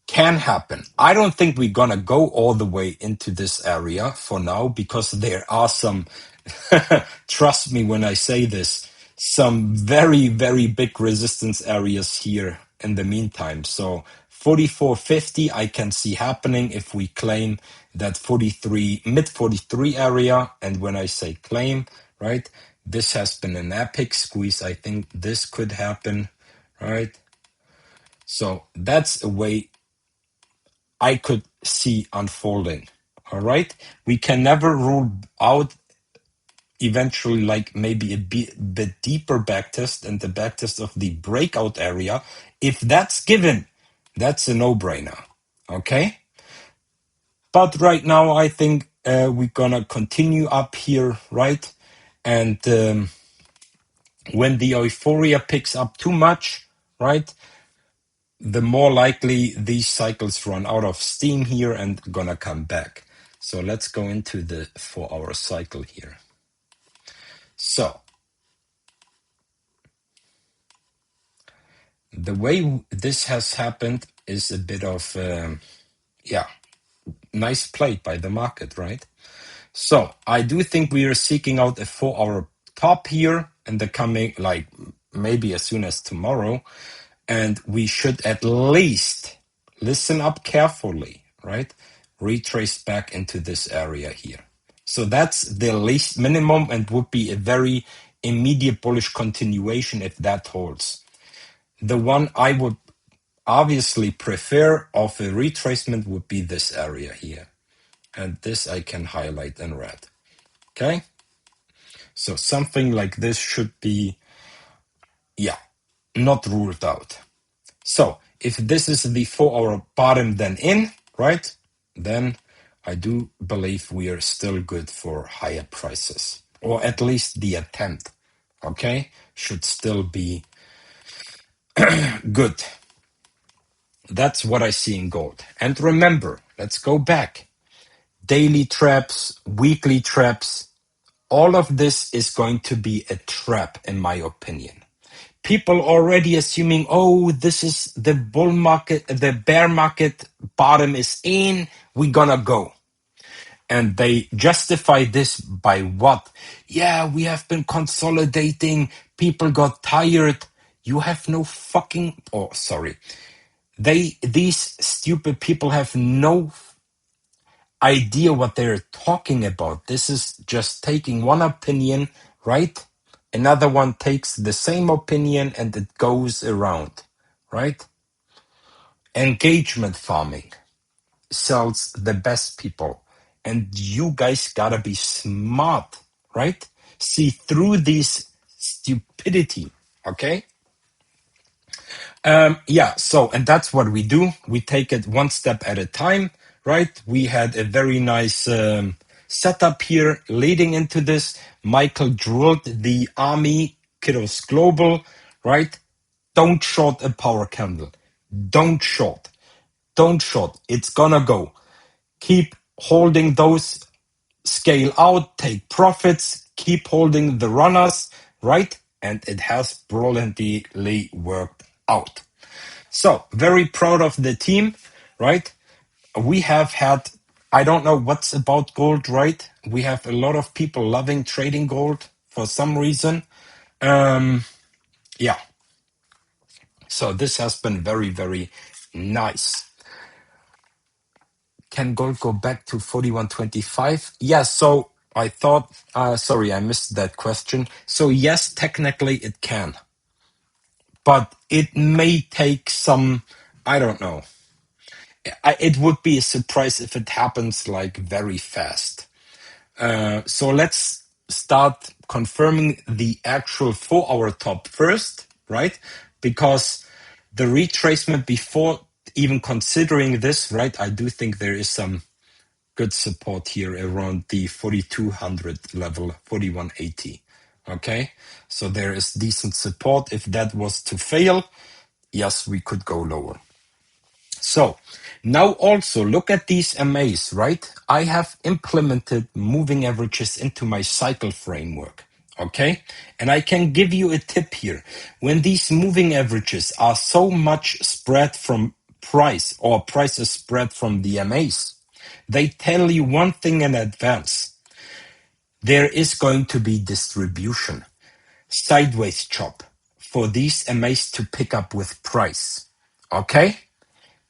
can happen. I don't think we're gonna go all the way into this area for now, because there are some, trust me when I say this, some very, very big resistance areas here in the meantime. So 44.50 I can see happening if we claim that 43, mid 43 area. And when I say claim, right, this has been an epic squeeze. I think this could happen, right? So that's a way I could see unfolding. All right. We can never rule out eventually, like maybe a bit deeper backtest and the backtest of the breakout area. If that's given, that's a no-brainer. Okay. But right now, I think we're gonna continue up here, right? And when the euphoria picks up too much, right, the more likely these cycles run out of steam here and gonna come back. So let's go into the 4-hour cycle here. So the way this has happened is a bit of, nice play by the market, right? So I do think we are seeking out a 4-hour top here in the coming, like maybe as soon as tomorrow. And we should at least listen up carefully, right? Retrace back into this area here. So that's the least minimum and would be a very immediate bullish continuation if that holds. The one I would obviously prefer of a retracement would be this area here. And this I can highlight in red. Okay? So something like this should be, yeah, not ruled out. So if this is the 4-hour bottom then in, right? Then I do believe we are still good for higher prices. Or at least the attempt, okay? Should still be good. That's what I see in gold. And remember, let's go back. Daily traps, weekly traps, all of this is going to be a trap, in my opinion. People already assuming, oh, this is the bull market, the bear market bottom is in, we're gonna go. And they justify this by what? Yeah, we have been consolidating, people got tired. You have no fucking, oh, sorry. These stupid people have no idea what they're talking about. This is just taking one opinion, right? Another one takes the same opinion and it goes around, right? Engagement farming sells the best people. And you guys gotta be smart, right? See through this stupidity, okay? Yeah, so, and that's what we do. We take it one step at a time, right? We had a very nice setup here leading into this. Michael drilled the army, Kiddows Global, right? Don't short a power candle. Don't short. Don't short. It's gonna go. Keep holding those, scale out, take profits, keep holding the runners, right? And it has brilliantly worked out. So, very proud of the team, right? We have had, I don't know what's about gold, right? We have a lot of people loving trading gold for some reason. Yeah. So, this has been very, very nice. Can gold go back to 41.25? Yeah, so I thought, sorry, I missed that question. So, yes, technically it can. But it may take some, I don't know. It would be a surprise if it happens like very fast. So let's start confirming the actual 4-hour top first, right? Because the retracement before even considering this, right? I do think there is some good support here around the 4200 level, 4180. Okay, so there is decent support. If that was to fail, yes, we could go lower. So now also look at these MAs, right? I have implemented moving averages into my cycle framework. Okay. And I can give you a tip here. When these moving averages are so much spread from price or price is spread from the MAs, they tell you one thing in advance. There is going to be distribution, sideways chop for these MAs to pick up with price. Okay.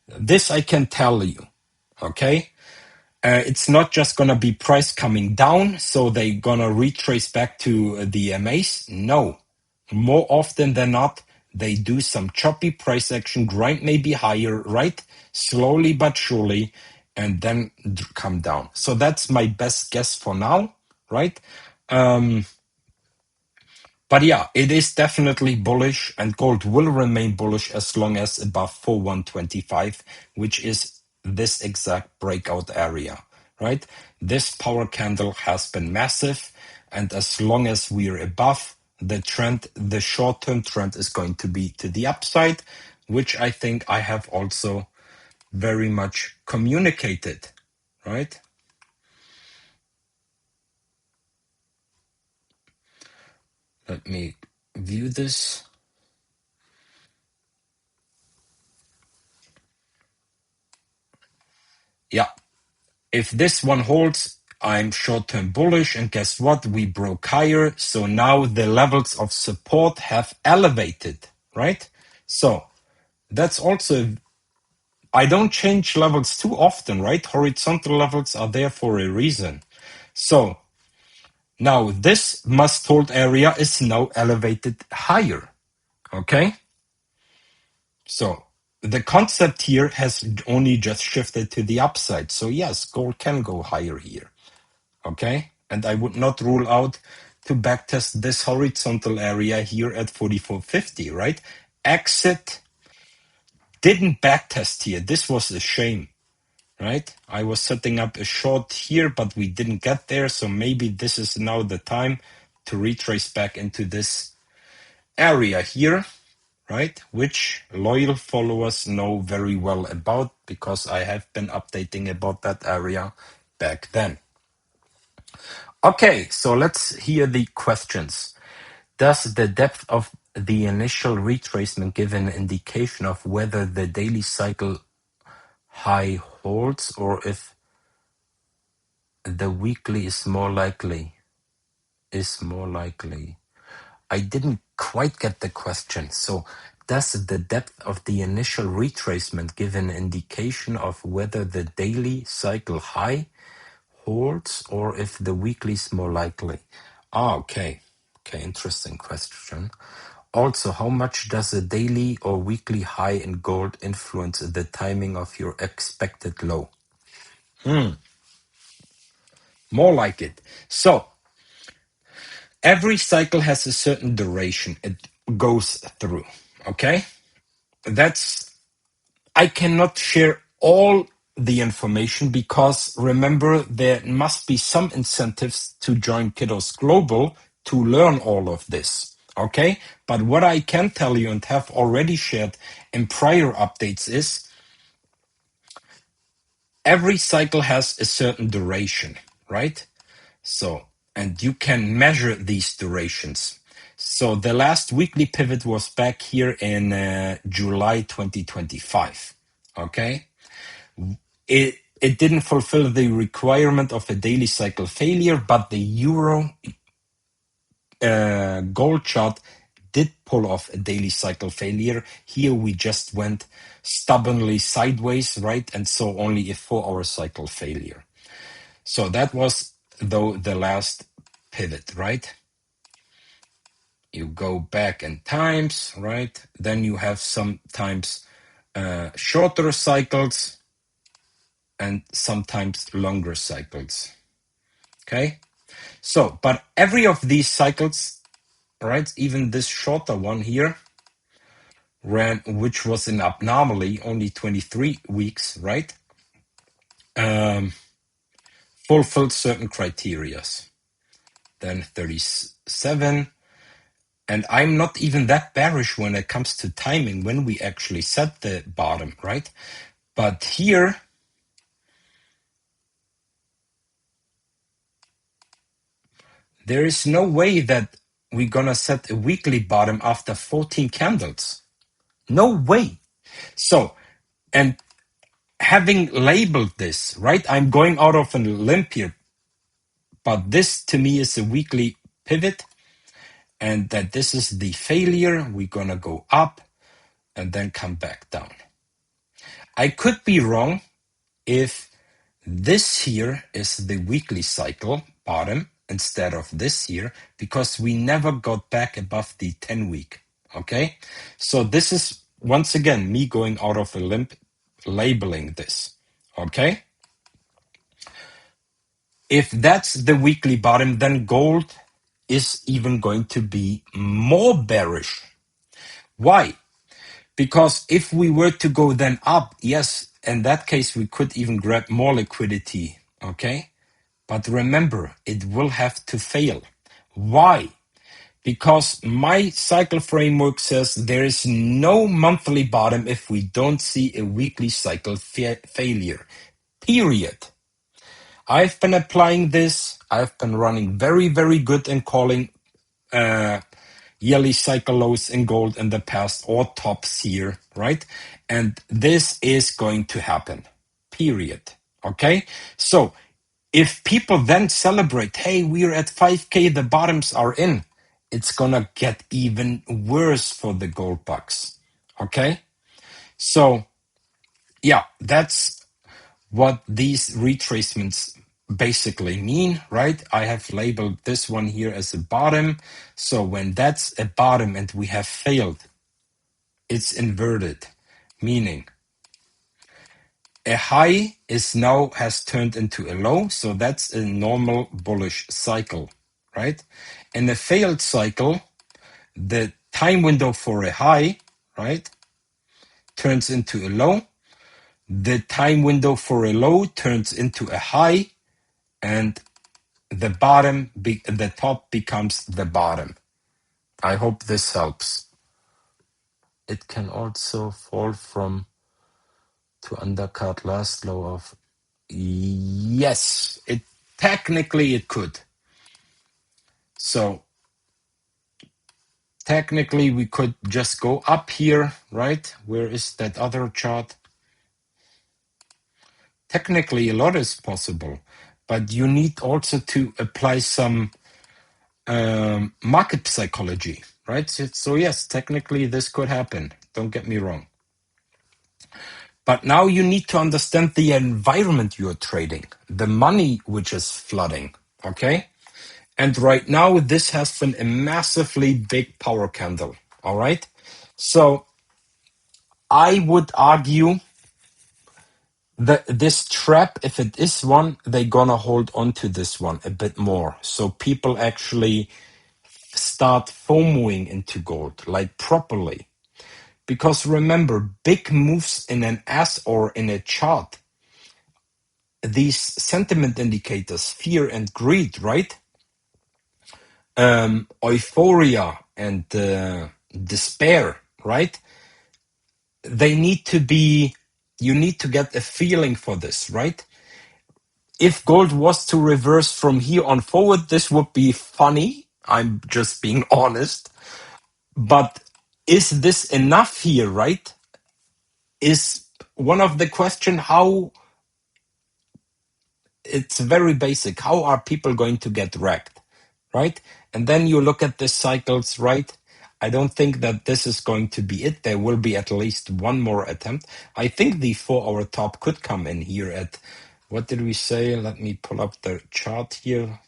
This I can tell you, okay? It's not just going to be price coming down, so they're going to retrace back to the MAs. No. More often than not, they do some choppy price action, grind maybe higher, right? Slowly but surely, and then come down. So that's my best guess for now, right? But yeah, it is definitely bullish, and gold will remain bullish as long as above 4125, which is this exact breakout area, right? This power candle has been massive, and as long as we are above the trend, the short-term trend is going to be to the upside, which I think I have also very much communicated, right? Let me view this. Yeah. If this one holds, I'm short-term bullish, and guess what? We broke higher, so now the levels of support have elevated, right? So that's also, I don't change levels too often, right? Horizontal levels are there for a reason. So Now this must hold area is now elevated higher. Okay, so the concept here has only just shifted to the upside. So yes, gold can go higher here. Okay, and I would not rule out to backtest this horizontal area here at 44.50, right? Exit didn't backtest here. This was a shame, right? I was setting up a short here, but we didn't get there. So maybe this is now the time to retrace back into this area here, right? Which loyal followers know very well about because I have been updating about that area back then. Okay, so let's hear the questions. Does the depth of the initial retracement give an indication of whether the daily cycle high holds or if the weekly is more likely? I didn't quite get the question. So does the depth of the initial retracement give an indication of whether the daily cycle high holds or if the weekly is more likely? Okay. Okay, interesting question. Also, how much does a daily or weekly high in gold influence the timing of your expected low? More like it. So, every cycle has a certain duration it goes through. Okay? I cannot share all the information because remember, there must be some incentives to join Kiddow's Global to learn all of this. Okay? But what I can tell you and have already shared in prior updates is every cycle has a certain duration, right? So, and you can measure these durations. So the last weekly pivot was back here in July 2025. Okay? It didn't fulfill the requirement of a daily cycle failure, but the euro gold chart did pull off a daily cycle failure. Here we just went stubbornly sideways, right? And saw only a 4-hour cycle failure. So that was, though, the last pivot, right? You go back in times, right? Then you have sometimes shorter cycles and sometimes longer cycles. Okay? So, but every of these cycles, right, even this shorter one here, ran, which was an abnormally only 23 weeks, right? Fulfilled certain criterias. Then 37. And I'm not even that bearish when it comes to timing, when we actually set the bottom, right? But here, there is no way that we're gonna set a weekly bottom after 14 candles. No way. So, and having labeled this, right, I'm going out of a limb here, but this to me is a weekly pivot, and that this is the failure. We're gonna go up and then come back down. I could be wrong if this here is the weekly cycle bottom instead of this here, because we never got back above the 10-week. Okay, so this is once again me going out of a limb labeling this. Okay, if that's the weekly bottom, then gold is even going to be more bearish. Why? Because if we were to go then up, yes, in that case we could even grab more liquidity. Okay, but remember, it will have to fail. Why? Because my cycle framework says there is no monthly bottom if we don't see a weekly cycle failure. Period. I've been applying this. I've been running very, very good in calling yearly cycle lows in gold in the past or tops here, right? And this is going to happen. Period. Okay? So if people then celebrate, hey, we're at 5K, the bottoms are in, it's gonna get even worse for the gold bucks. Okay? So, yeah, that's what these retracements basically mean, right? I have labeled this one here as a bottom. So when that's a bottom and we have failed, it's inverted, meaning a high is now has turned into a low. So that's a normal bullish cycle, right? In a failed cycle, the time window for a high, right, turns into a low. The time window for a low turns into a high, and the the top becomes the bottom. I hope this helps. It can also fall from to undercut last low of, yes, it technically it could. So technically we could just go up here, right? Where is that other chart? Technically a lot is possible, but you need also to apply some market psychology, right? So yes, technically this could happen. Don't get me wrong. But now you need to understand the environment you're trading, the money which is flooding, okay? And right now, this has been a massively big power candle, all right? So I would argue that this trap, if it is one, they're gonna hold on to this one a bit more. So people actually start FOMOing into gold, like properly. Because remember, big moves in an S or in a chart, these sentiment indicators, fear and greed, right? Euphoria and despair, right? They need to be, you need to get a feeling for this, right? If gold was to reverse from here on forward, this would be funny. I'm just being honest. But is this enough here, right? Is one of the question how, it's very basic. How are people going to get wrecked, right? And then you look at the cycles, right? I don't think that this is going to be it. There will be at least one more attempt. I think the 4-hour top could come in here at, what did we say? Let me pull up the chart here.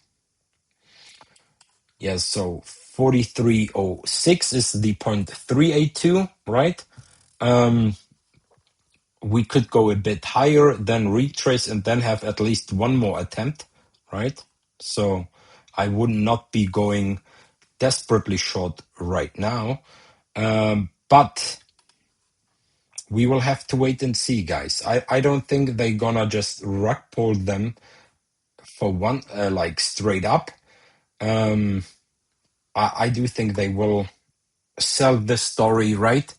Yeah, so 43.06 is the 0.382, right? We could go a bit higher, then retrace, and then have at least one more attempt, right? So I would not be going desperately short right now. But we will have to wait and see, guys. I don't think they're gonna just rug pull them for one, like straight up. I do think they will sell the story, right?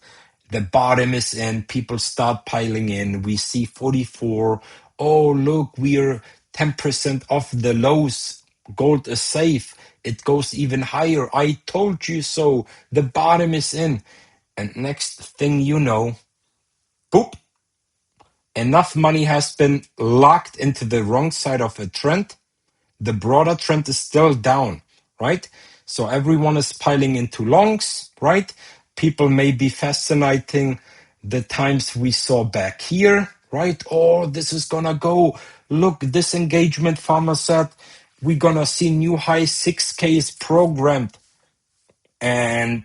The bottom is in, people start piling in. We see 44. Oh, look, we're 10% off the lows. Gold is safe. It goes even higher. I told you so. The bottom is in. And next thing you know, boop, enough money has been locked into the wrong side of a trend. The broader trend is still down, right? So everyone is piling into longs, right? People may be fascinating the times we saw back here, right? Oh, this is gonna go. Look, this engagement farmer said we're gonna see new high. 6K is programmed. And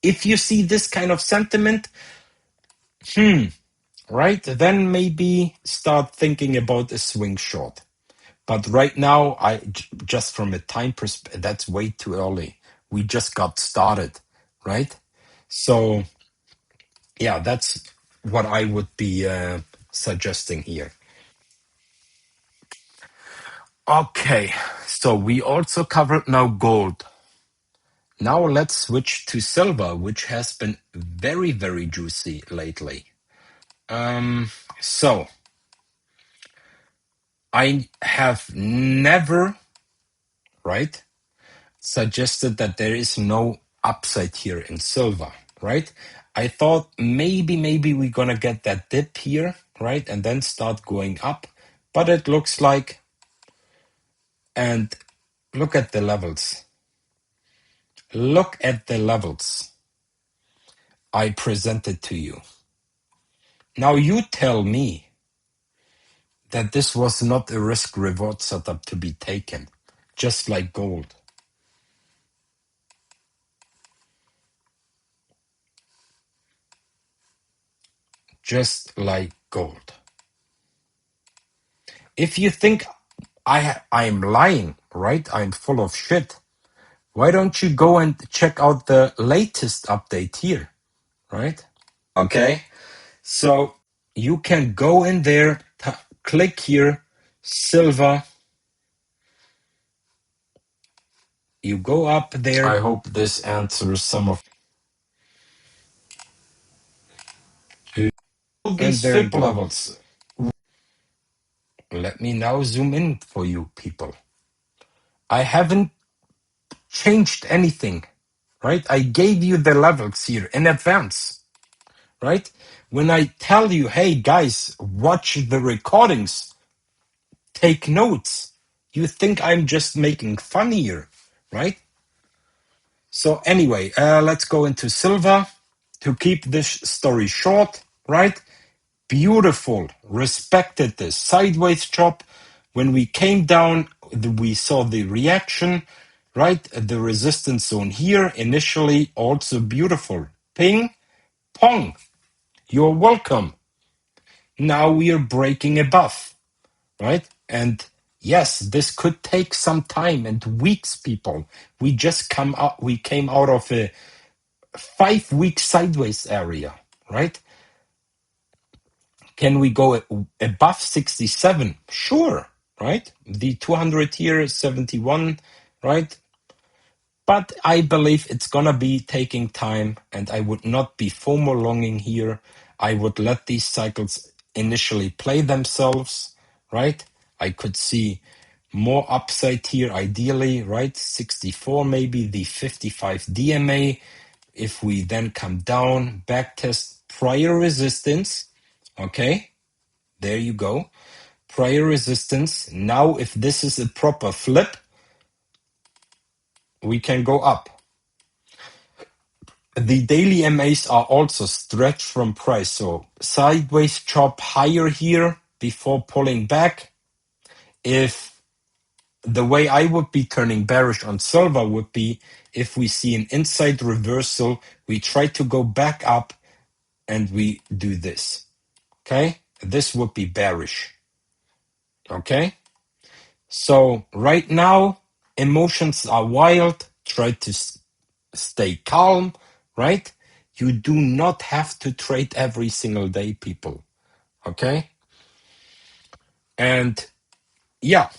if you see this kind of sentiment, right, then maybe start thinking about a swing short. But right now, just from a time perspective, that's way too early. We just got started, right? So, yeah, that's what I would be suggesting here. Okay, so we also covered now gold. Now let's switch to silver, which has been very, very juicy lately. So I have never, right, suggested that there is no upside here in silver, right? I thought maybe we're gonna get that dip here, right? And then start going up. But it looks like, and look at the levels. Look at the levels I presented to you. Now you tell me that this was not a risk reward setup to be taken, just like gold. Just like gold. If you think I'm lying, right? I'm full of shit. Why don't you go and check out the latest update here, right? Okay. So you can go in there, click here, silver. You go up there. I hope this answers some of these SIP levels. Let me now zoom in for you people. I haven't changed anything, right? I gave you the levels here in advance, right? When I tell you, hey guys, watch the recordings, take notes, you think I'm just making fun here, right? So anyway, let's go into silver to keep this story short, right? Beautiful, respected this sideways chop. When we came down, we saw the reaction, right? The resistance zone here, initially also beautiful. Ping, pong, you're welcome. Now we are breaking above, right? And yes, this could take some time and weeks, people. We came out of a 5-week sideways area, right? Can we go above 67? Sure, right? The 200 here is 71, right? But I believe it's gonna be taking time, and I would not be FOMO longing here. I would let these cycles initially play themselves, right? I could see more upside here, ideally, right? 64, maybe the 55 DMA. If we then come down, backtest prior resistance, okay? There you go. Prior resistance. Now, if this is a proper flip, we can go up. The daily MAs are also stretched from price. So sideways chop higher here before pulling back. If the way I would be turning bearish on silver would be if we see an inside reversal, we try to go back up and we do this. Okay? This would be bearish. Okay? So right now, emotions are wild. Try to stay calm, right? You do not have to trade every single day, people. Okay? And yeah,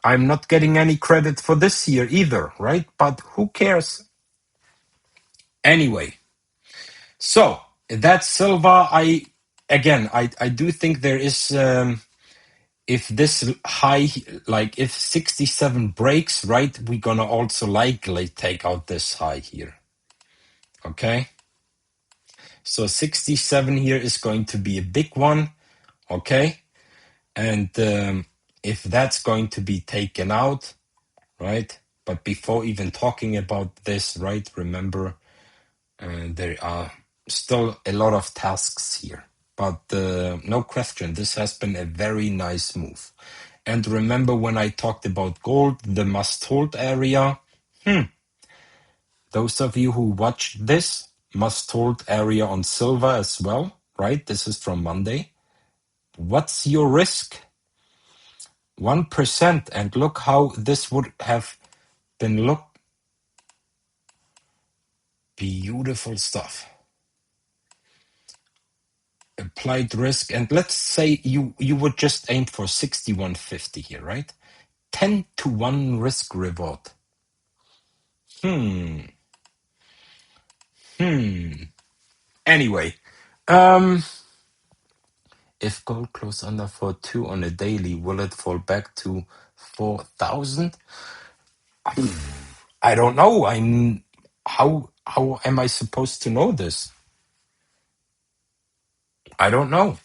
I'm not getting any credit for this year either, right? But who cares? Anyway, so that's silver. I do think there is if this high, like if 67 breaks, right, we're gonna also likely take out this high here. Okay, so 67 here is going to be a big one. Okay, and if that's going to be taken out, right, but before even talking about this, right, remember there are still a lot of tasks here, but no question, this has been a very nice move. And remember when I talked about gold, the must hold area? Those of you who watched this, must hold area on silver as well, right? This is from Monday. What's your risk? 1%. And look how this would have been beautiful stuff. Applied risk. And let's say you would just aim for 61.50 here, right? 10 to 1 risk reward. Anyway, if gold close under 4.2 on a daily, will it fall back to 4,000? I don't know. How am I supposed to know this? I don't know.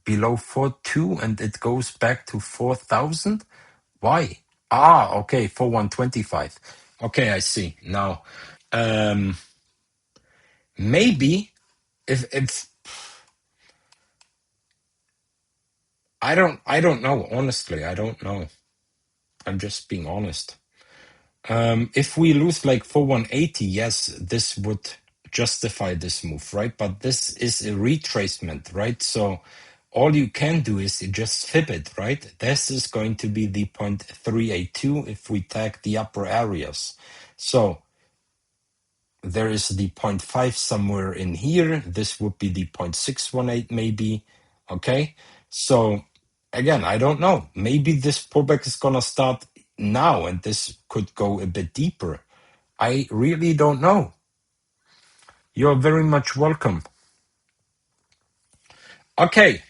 Below 4.2 and it goes back to 4,000? Why? Okay, 4,125. Okay, I see now. Maybe if I don't know. Honestly, I don't know. I'm just being honest. If we lose like 4180, yes, this would justify this move, right? But this is a retracement, right? So all you can do is just fib it, right? This is going to be the 0.382 if we tag the upper areas. So there is the 0.5 somewhere in here. This would be the 0.618 maybe. Okay. So again, I don't know. Maybe this pullback is going to start now and this could go a bit deeper. I really don't know. You're very much welcome. Okay.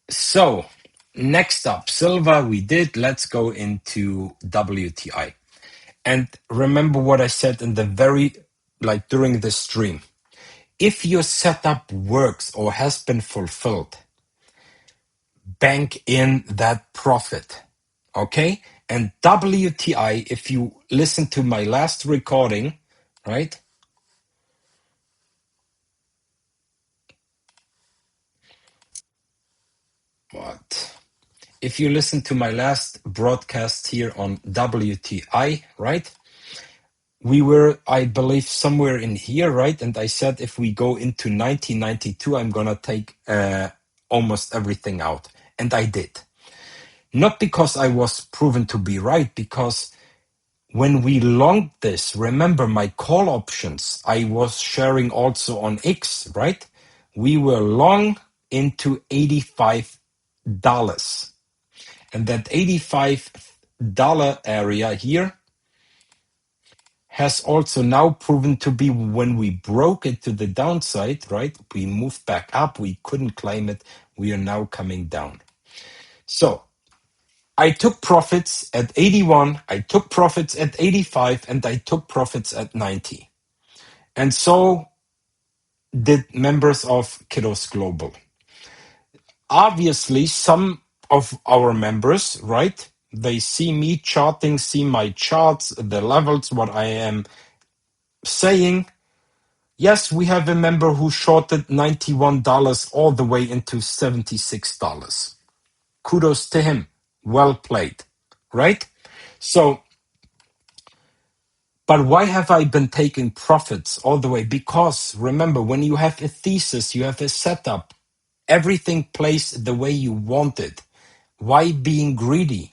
So next up, silver we did. Let's go into WTI. And remember what I said in the during the stream. If your setup works or has been fulfilled, bank in that profit. Okay? And WTI, if you listen to my last recording, right? What? If you listen to my last broadcast here on WTI, right? We were, I believe, somewhere in here, right? And I said if we go into 1992, I'm going to take almost everything out. And I did. Not because I was proven to be right, because when we longed this, remember my call options, I was sharing also on X, right? We were long into $85. And that $85 area here has also now proven to be when we broke it to the downside, right? We moved back up. We couldn't claim it. We are now coming down. So I took profits at 81, I took profits at 85, and I took profits at 90. And so did members of Kiddow's Global. Obviously, some of our members, right, they see me charting, see my charts, the levels, what I am saying. Yes, we have a member who shorted $91 all the way into $76. Kudos to him. Well played, right? So, but why have I been taking profits all the way? Because remember, when you have a thesis, you have a setup, everything plays the way you want it. Why being greedy?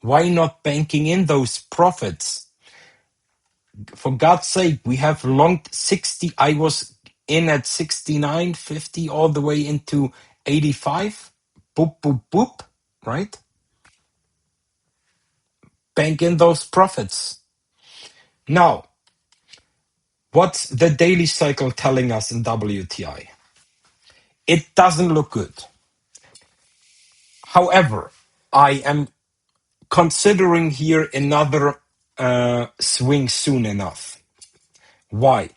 Why not banking in those profits? For God's sake, we have longed 60. I was in at 69.50 all the way into 85. Boop, boop, boop, right? Bank in those profits. Now, what's the daily cycle telling us in WTI? It doesn't look good. However, I am considering here another swing soon enough. Why?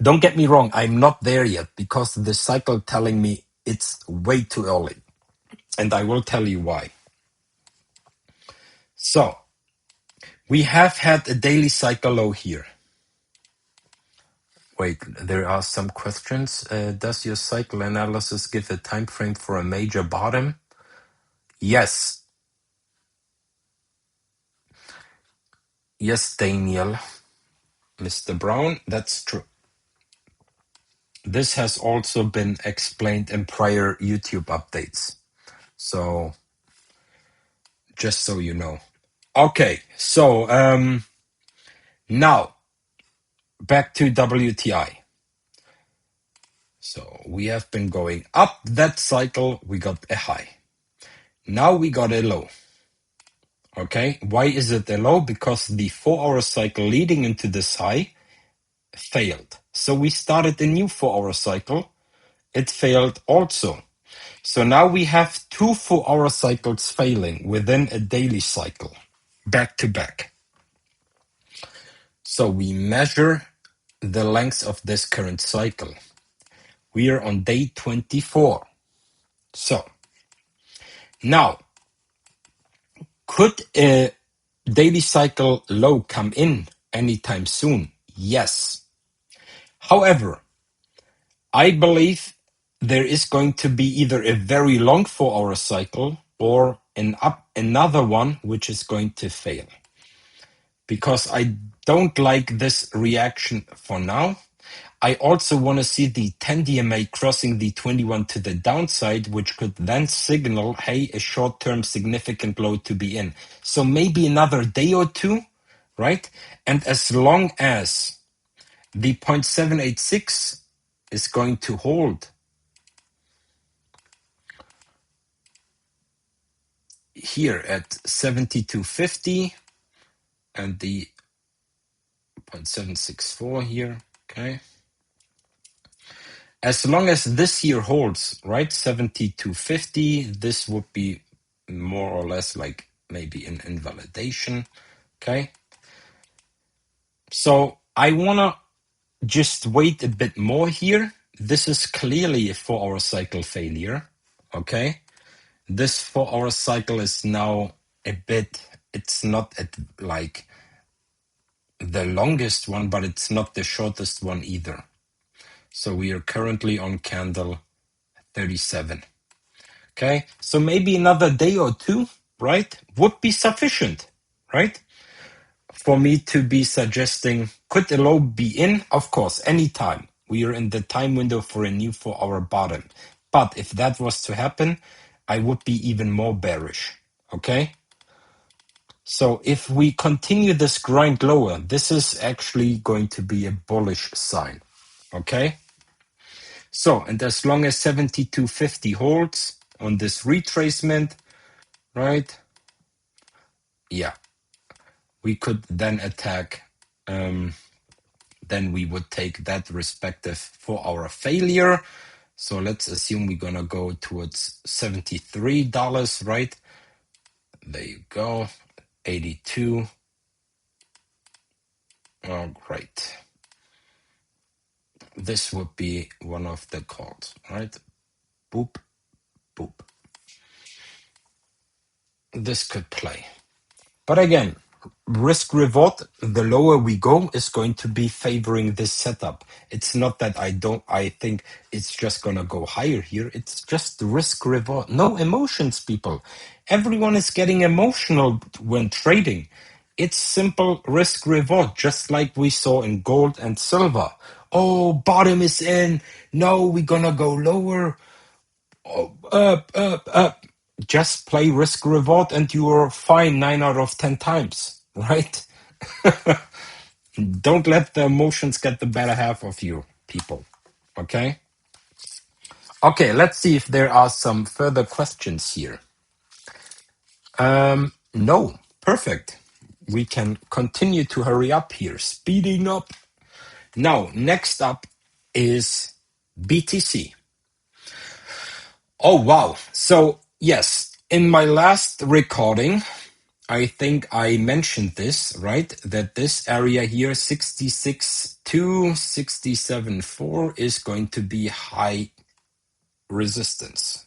Don't get me wrong, I'm not there yet because the cycle telling me it's way too early. And I will tell you why. So, we have had a daily cycle low here. Wait, there are some questions. Does your cycle analysis give a time frame for a major bottom? Yes. Yes, Daniel. Mr. Brown, that's true. This has also been explained in prior YouTube updates. So, just so you know. Okay, so now back to WTI. So we have been going up that cycle, we got a high. Now we got a low. Okay, why is it a low? Because the 4-hour cycle leading into this high failed. So we started a new 4-hour cycle. It failed also. So now we have two 4-hour cycles failing within a daily cycle, back to back. So we measure the length of this current cycle. We are on day 24. So now, could a daily cycle low come in anytime soon? Yes. However, I believe there is going to be either a very long 4-hour cycle or another one which is going to fail. Because I don't like this reaction for now. I also want to see the 10 DMA crossing the 21 to the downside, which could then signal, hey, a short-term significant low to be in. So maybe another day or two, right? And as long as the 0.786 is going to hold here at 72.50 and the 0.764 here, okay? As long as this here holds, right, 72.50, this would be more or less like maybe an invalidation, okay? So I want to just wait a bit more here. This is clearly a 4-hour cycle failure, okay? This 4-hour cycle is now a bit, it's not at like the longest one, but it's not the shortest one either. So we are currently on candle 37. Okay, so maybe another day or two, right, would be sufficient, right, for me to be suggesting, could the low be in? Of course, anytime. We are in the time window for a new 4-hour bottom. But if that was to happen, I would be even more bearish, okay? So if we continue this grind lower, this is actually going to be a bullish sign, okay? So, and as long as 72.50 holds on this retracement, right? Yeah, we could then attack, then we would take that respective for our failure. So let's assume we're gonna go towards $73, right? There you go, 82. Oh, great. This would be one of the calls, right? Boop, boop. This could play. But again, risk reward, the lower we go is going to be favoring this setup. It's not that I think it's just going to go higher here. It's just risk reward. No emotions, people. Everyone is getting emotional when trading. It's simple risk reward, just like we saw in gold and silver. Oh, bottom is in. No, we're going to go lower. Up. Just play risk reward and you're fine 9 out of 10 times, right? Don't let the emotions get the better half of you, people. Okay? Okay, let's see if there are some further questions here. No, perfect. We can continue to hurry up here, speeding up. Now, next up is BTC. Oh, wow. So, yes, in my last recording, I think I mentioned this, right? That this area here, 66.2, 67.4 is going to be high resistance.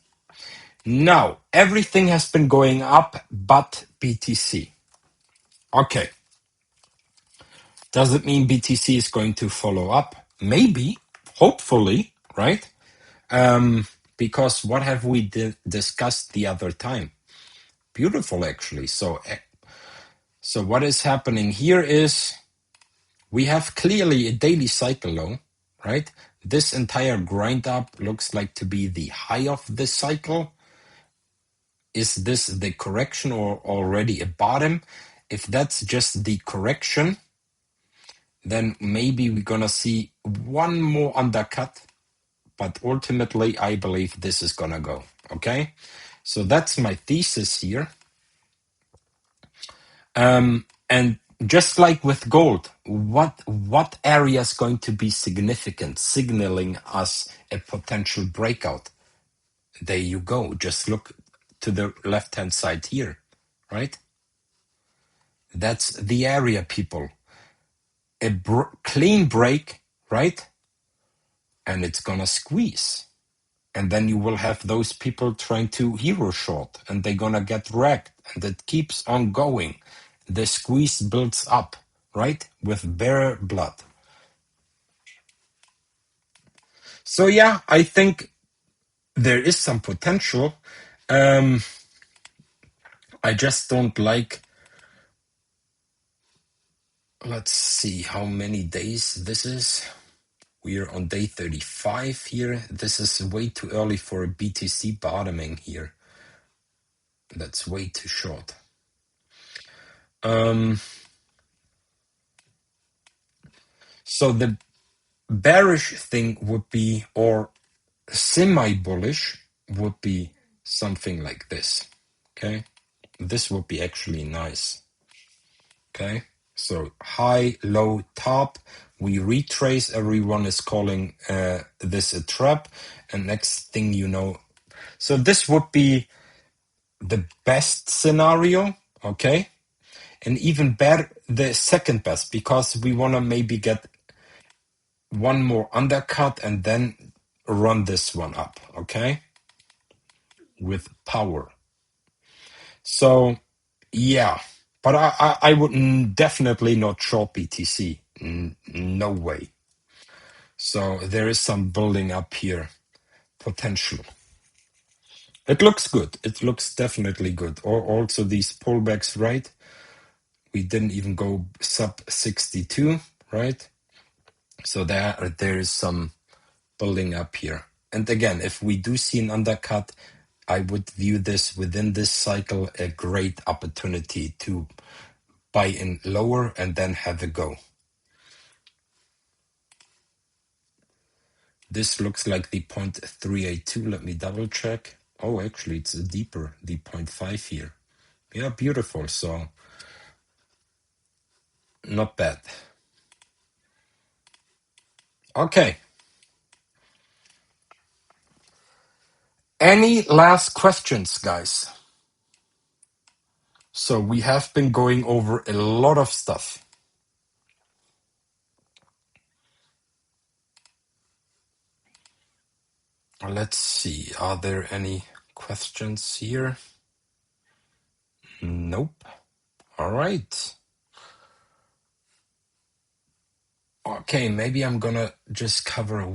Now, everything has been going up but BTC. Okay. Does it mean BTC is going to follow up? Maybe, hopefully, right? Because what have we discussed the other time? Beautiful, actually. So what is happening here is we have clearly a daily cycle low, right? This entire grind up looks like to be the high of this cycle. Is this the correction or already a bottom? If that's just the correction, then maybe we're gonna see one more undercut, but ultimately I believe this is gonna go, okay? So that's my thesis here. And just like with gold, what area is going to be significant, signaling us a potential breakout? There you go. Just look to the left-hand side here, right? That's the area, people. A clean break, right? And it's gonna squeeze. And then you will have those people trying to hero short, and they're gonna get wrecked. And it keeps on going. The squeeze builds up, right? With bare blood. So yeah, I think there is some potential. I just don't like. Let's see how many days this is. We are on day 35 here. This is way too early for a BTC bottoming here. That's way too short. So the bearish thing would be, or semi-bullish would be something like this. Okay, this would be actually nice. Okay, so high, low, top. We retrace. Everyone is calling this a trap, and next thing you know, so this would be the best scenario. Okay, and even better, the second best, because we want to maybe get one more undercut and then run this one up. Okay, with power. So yeah, but I would definitely not short BTC. No way. So there is some building up here potential. It looks good. It looks definitely good. Or also these pullbacks, right? We didn't even go sub 62, right? So there is some building up here. And again, if we do see an undercut, I would view this within this cycle a great opportunity to buy in lower and then have a go. This looks like the 0.382. Let me double check. Oh, actually, it's deeper, the 0.5 here. Yeah, beautiful. So not bad. Okay. Any last questions, guys? So we have been going over a lot of stuff. Let's see. Are there any questions here? Nope. All right. Okay, maybe I'm gonna just cover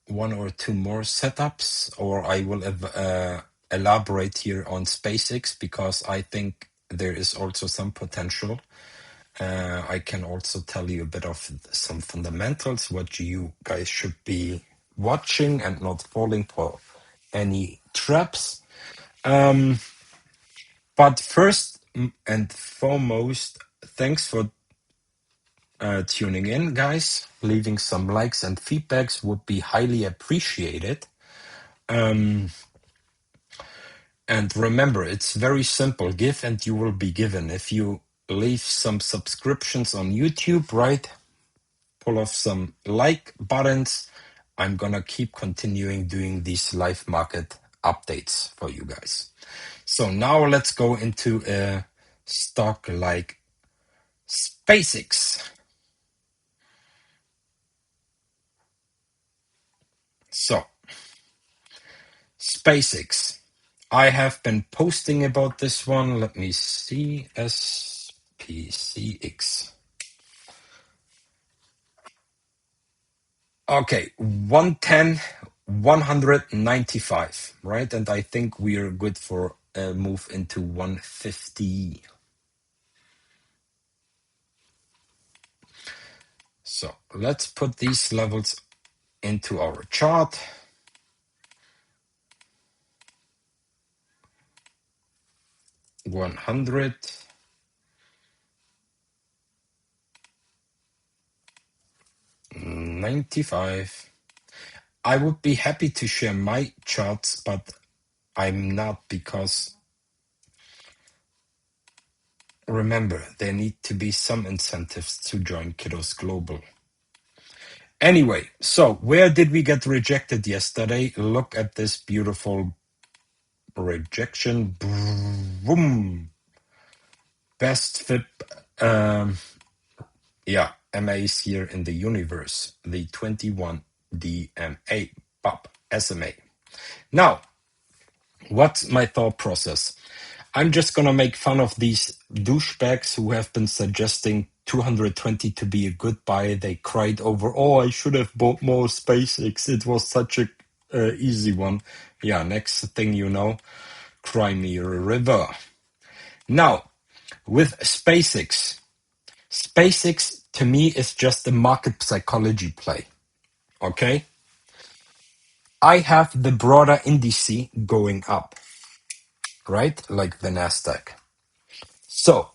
one or two more setups, or I will elaborate here on SpaceX because I think there is also some potential. I can also tell you a bit of some fundamentals, what you guys should be watching and not falling for any traps. But first and foremost, thanks for tuning in, guys. Leaving some likes and feedbacks would be highly appreciated. And remember, it's very simple. Give and you will be given. If you leave some subscriptions on YouTube, right? Pull off some like buttons. I'm gonna keep continuing doing these live market updates for you guys. So now let's go into a stock like SpaceX. So, SpaceX. I have been posting about this one. Let me see. SPCX. Okay, 110, 195, right? And I think we are good for a move into 150. So let's put these levels into our chart. 100. 95. I would be happy to share my charts, but I'm not, because remember, there need to be some incentives to join Kiddow's Global. Anyway, so where did we get rejected yesterday? Look at this beautiful rejection. Boom. Best FIP. MAs here in the universe. The 21 DMA. POP SMA. Now, what's my thought process? I'm just gonna make fun of these douchebags who have been suggesting 220 to be a good buy. They cried over, oh, I should have bought more SpaceX. It was such a Easy one. Yeah, next thing you know, Crimea River. Now, with SpaceX. SpaceX, to me, is just a market psychology play. Okay? I have the broader indice going up, right? Like the NASDAQ. So,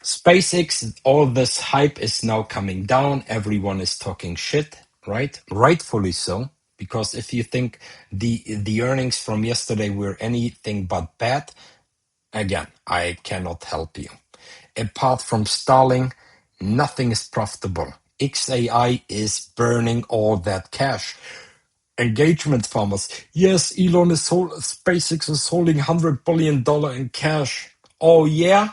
SpaceX, all this hype is now coming down. Everyone is talking shit, right? Rightfully so, because if you think the earnings from yesterday were anything but bad, again, I cannot help you. Apart from Starlink, nothing is profitable. XAI is burning all that cash. Engagement farmers. Yes, SpaceX is holding $100 billion in cash. Oh yeah?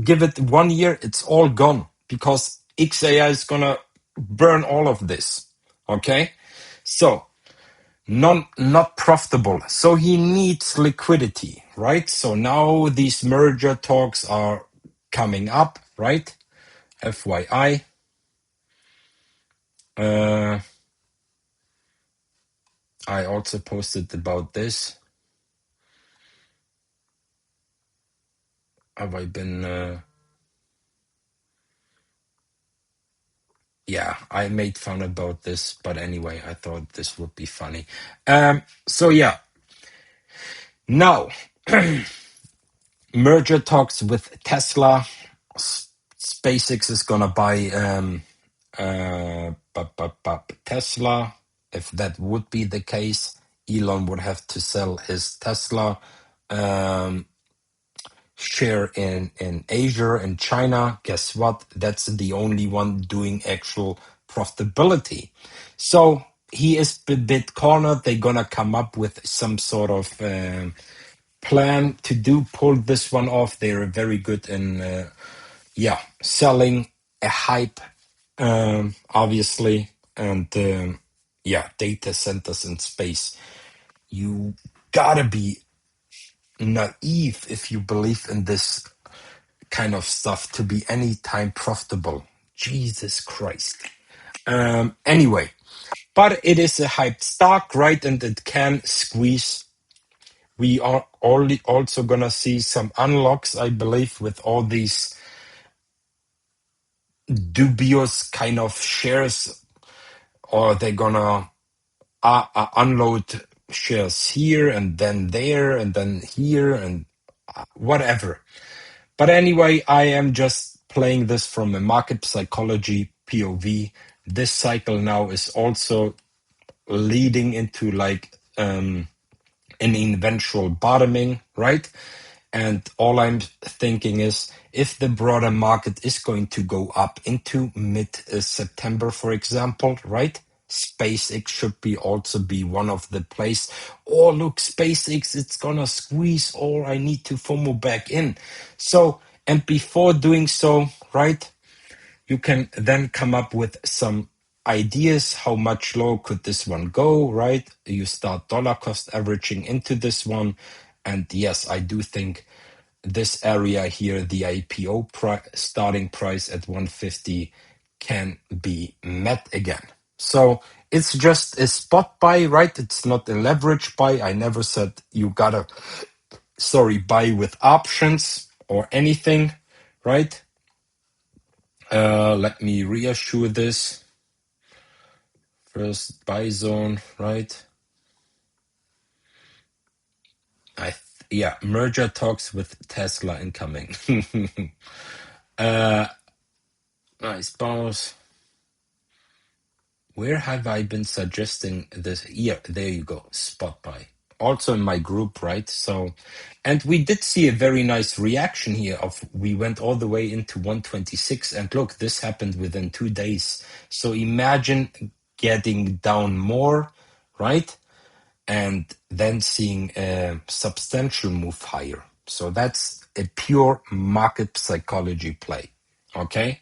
Give it 1 year, it's all gone because XAI is gonna burn all of this. Okay? So, not profitable. So he needs liquidity, right? So now these merger talks are coming up, right? FYI. I also posted about this. Have I been... yeah, I made fun about this, but anyway, I thought this would be funny. So yeah, now merger talks with Tesla. SpaceX is gonna buy Tesla. If that would be the case, Elon would have to sell his Tesla share in Asia and China. Guess what? That's the only one doing actual profitability. So he is a bit cornered. They're gonna come up with some sort of plan to pull this one off. They're very good in selling a hype, obviously, and data centers in space. You gotta be naive if you believe in this kind of stuff to be anytime profitable. Jesus Christ. Anyway, but it is a hyped stock, right? And it can squeeze. We are only also gonna see some unlocks, I believe, with all these dubious kind of shares, or they're gonna unload shares here and then there and then here and whatever. But anyway, I am just playing this from a market psychology POV. This cycle now is also leading into like an eventual bottoming, right? And all I'm thinking is if the broader market is going to go up into mid-September, for example, right? SpaceX should be also be one of the place. Oh, look, SpaceX, it's gonna squeeze, or I need to FOMO back in. So, and before doing so, right, you can then come up with some ideas. How much low could this one go, right? You start dollar cost averaging into this one. And yes, I do think this area here, the IPO starting price at 150 can be met again. So it's just a spot buy, right? It's not a leverage buy. I never said you gotta, buy with options or anything, right? Let me reassure this. First buy zone, right? Merger talks with Tesla incoming. Nice bounce. Where have I been suggesting this? Yeah, there you go, spot buy. Also in my group, right? So, and we did see a very nice reaction here we went all the way into 126, and look, this happened within 2 days. So imagine getting down more, right? And then seeing a substantial move higher. So that's a pure market psychology play, okay?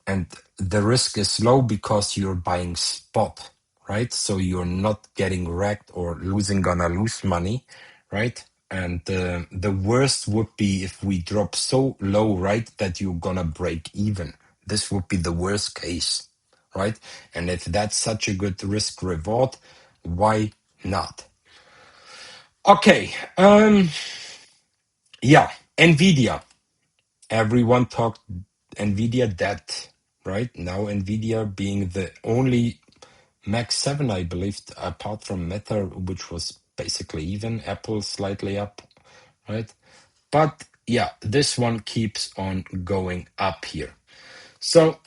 And the risk is low because you're buying spot, right? So you're not getting wrecked or gonna lose money, right? And the worst would be if we drop so low, right, that you're gonna break even. This would be the worst case, right? And if that's such a good risk reward, why not? Okay, yeah, Nvidia. Everyone talked Nvidia dead, right? Now Nvidia being the only Max 7, I believe, apart from Meta, which was basically even, Apple slightly up, right? But yeah, this one keeps on going up here. So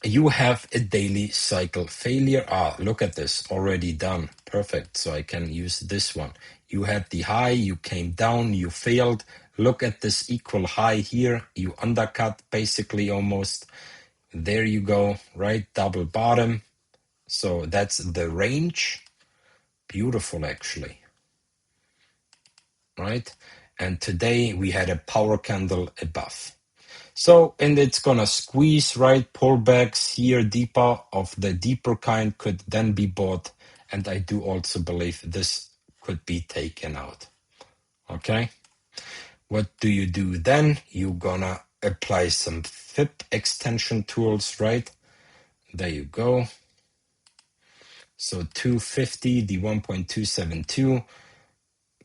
you have a daily cycle failure. Look at this, already done. Perfect. So I can use this one. You had the high, you came down, you failed. Look at this equal high here. You undercut basically almost. There you go, right? Double bottom. So that's the range. Beautiful, actually, right? And today we had a power candle above. So, and it's gonna squeeze, right? Pullbacks here deeper of the deeper kind could then be bought. And I do also believe this could be taken out. Okay. What do you do then? You're gonna apply some FIP extension tools, right? There you go. So 250, the 1.272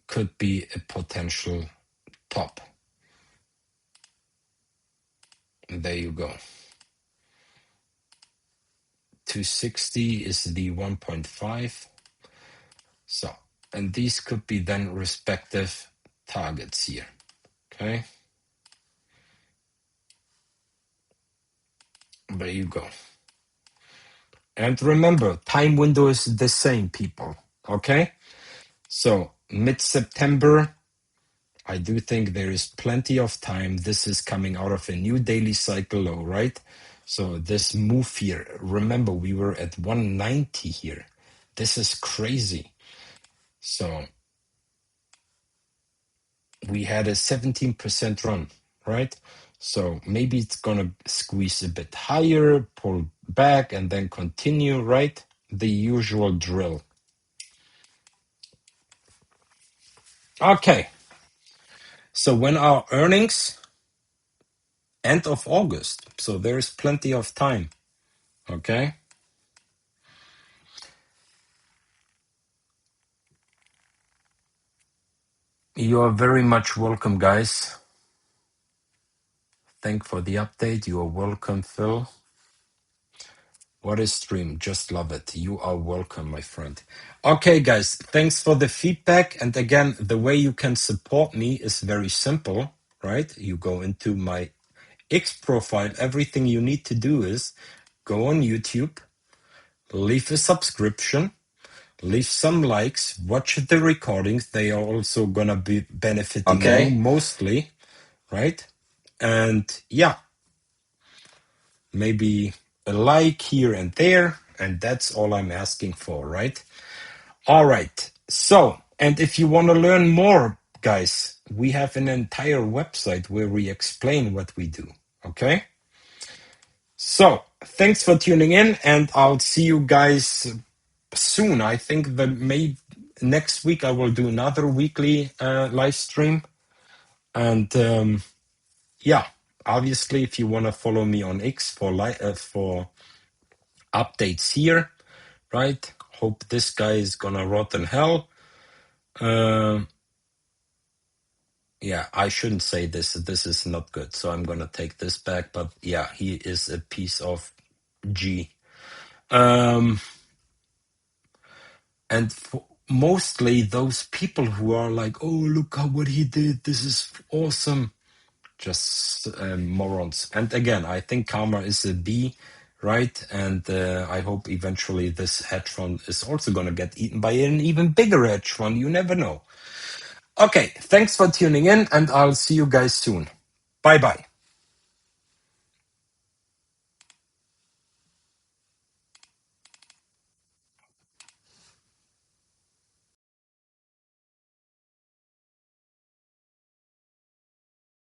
could be a potential top. There you go. 260 is the 1.5. So, and these could be then respective targets here. Okay. There you go. And remember, time window is the same, people. Okay. So mid-September, I do think there is plenty of time. This is coming out of a new daily cycle low, right? So this move here, remember we were at 190 here. This is crazy. So we had a 17% run, right? So maybe it's gonna squeeze a bit higher, pull back, and then continue, right? The usual drill. Okay. So when are earnings? End of August. So there is plenty of time. Okay. You are very much welcome, guys. Thank for the update. You are welcome, Phil. What a stream. Just love it. You are welcome, my friend. Okay, guys, thanks for the feedback. And again, the way you can support me is very simple, right? You go into my X profile. Everything you need to do is go on YouTube, leave a subscription, leave some likes, watch the recordings. They are also going to be benefiting you mostly, right? And yeah, maybe a like here and there, and that's all I'm asking for, right? All right. So, and if you want to learn more, guys, we have an entire website where we explain what we do, okay? So, thanks for tuning in, and I'll see you guys soon. I think that next week I will do another weekly live stream. And yeah, obviously, if you want to follow me on X for updates here, right? Hope this guy is gonna rot in hell. Yeah, I shouldn't say this. This is not good. So I'm gonna take this back. But yeah, he is a piece of G. And mostly those people who are like, oh, look how what he did. This is awesome. Just morons. And again, I think karma is a B, right? And I hope eventually this hedge fund is also going to get eaten by an even bigger hedge fund. You never know. Okay, thanks for tuning in, and I'll see you guys soon. Bye-bye.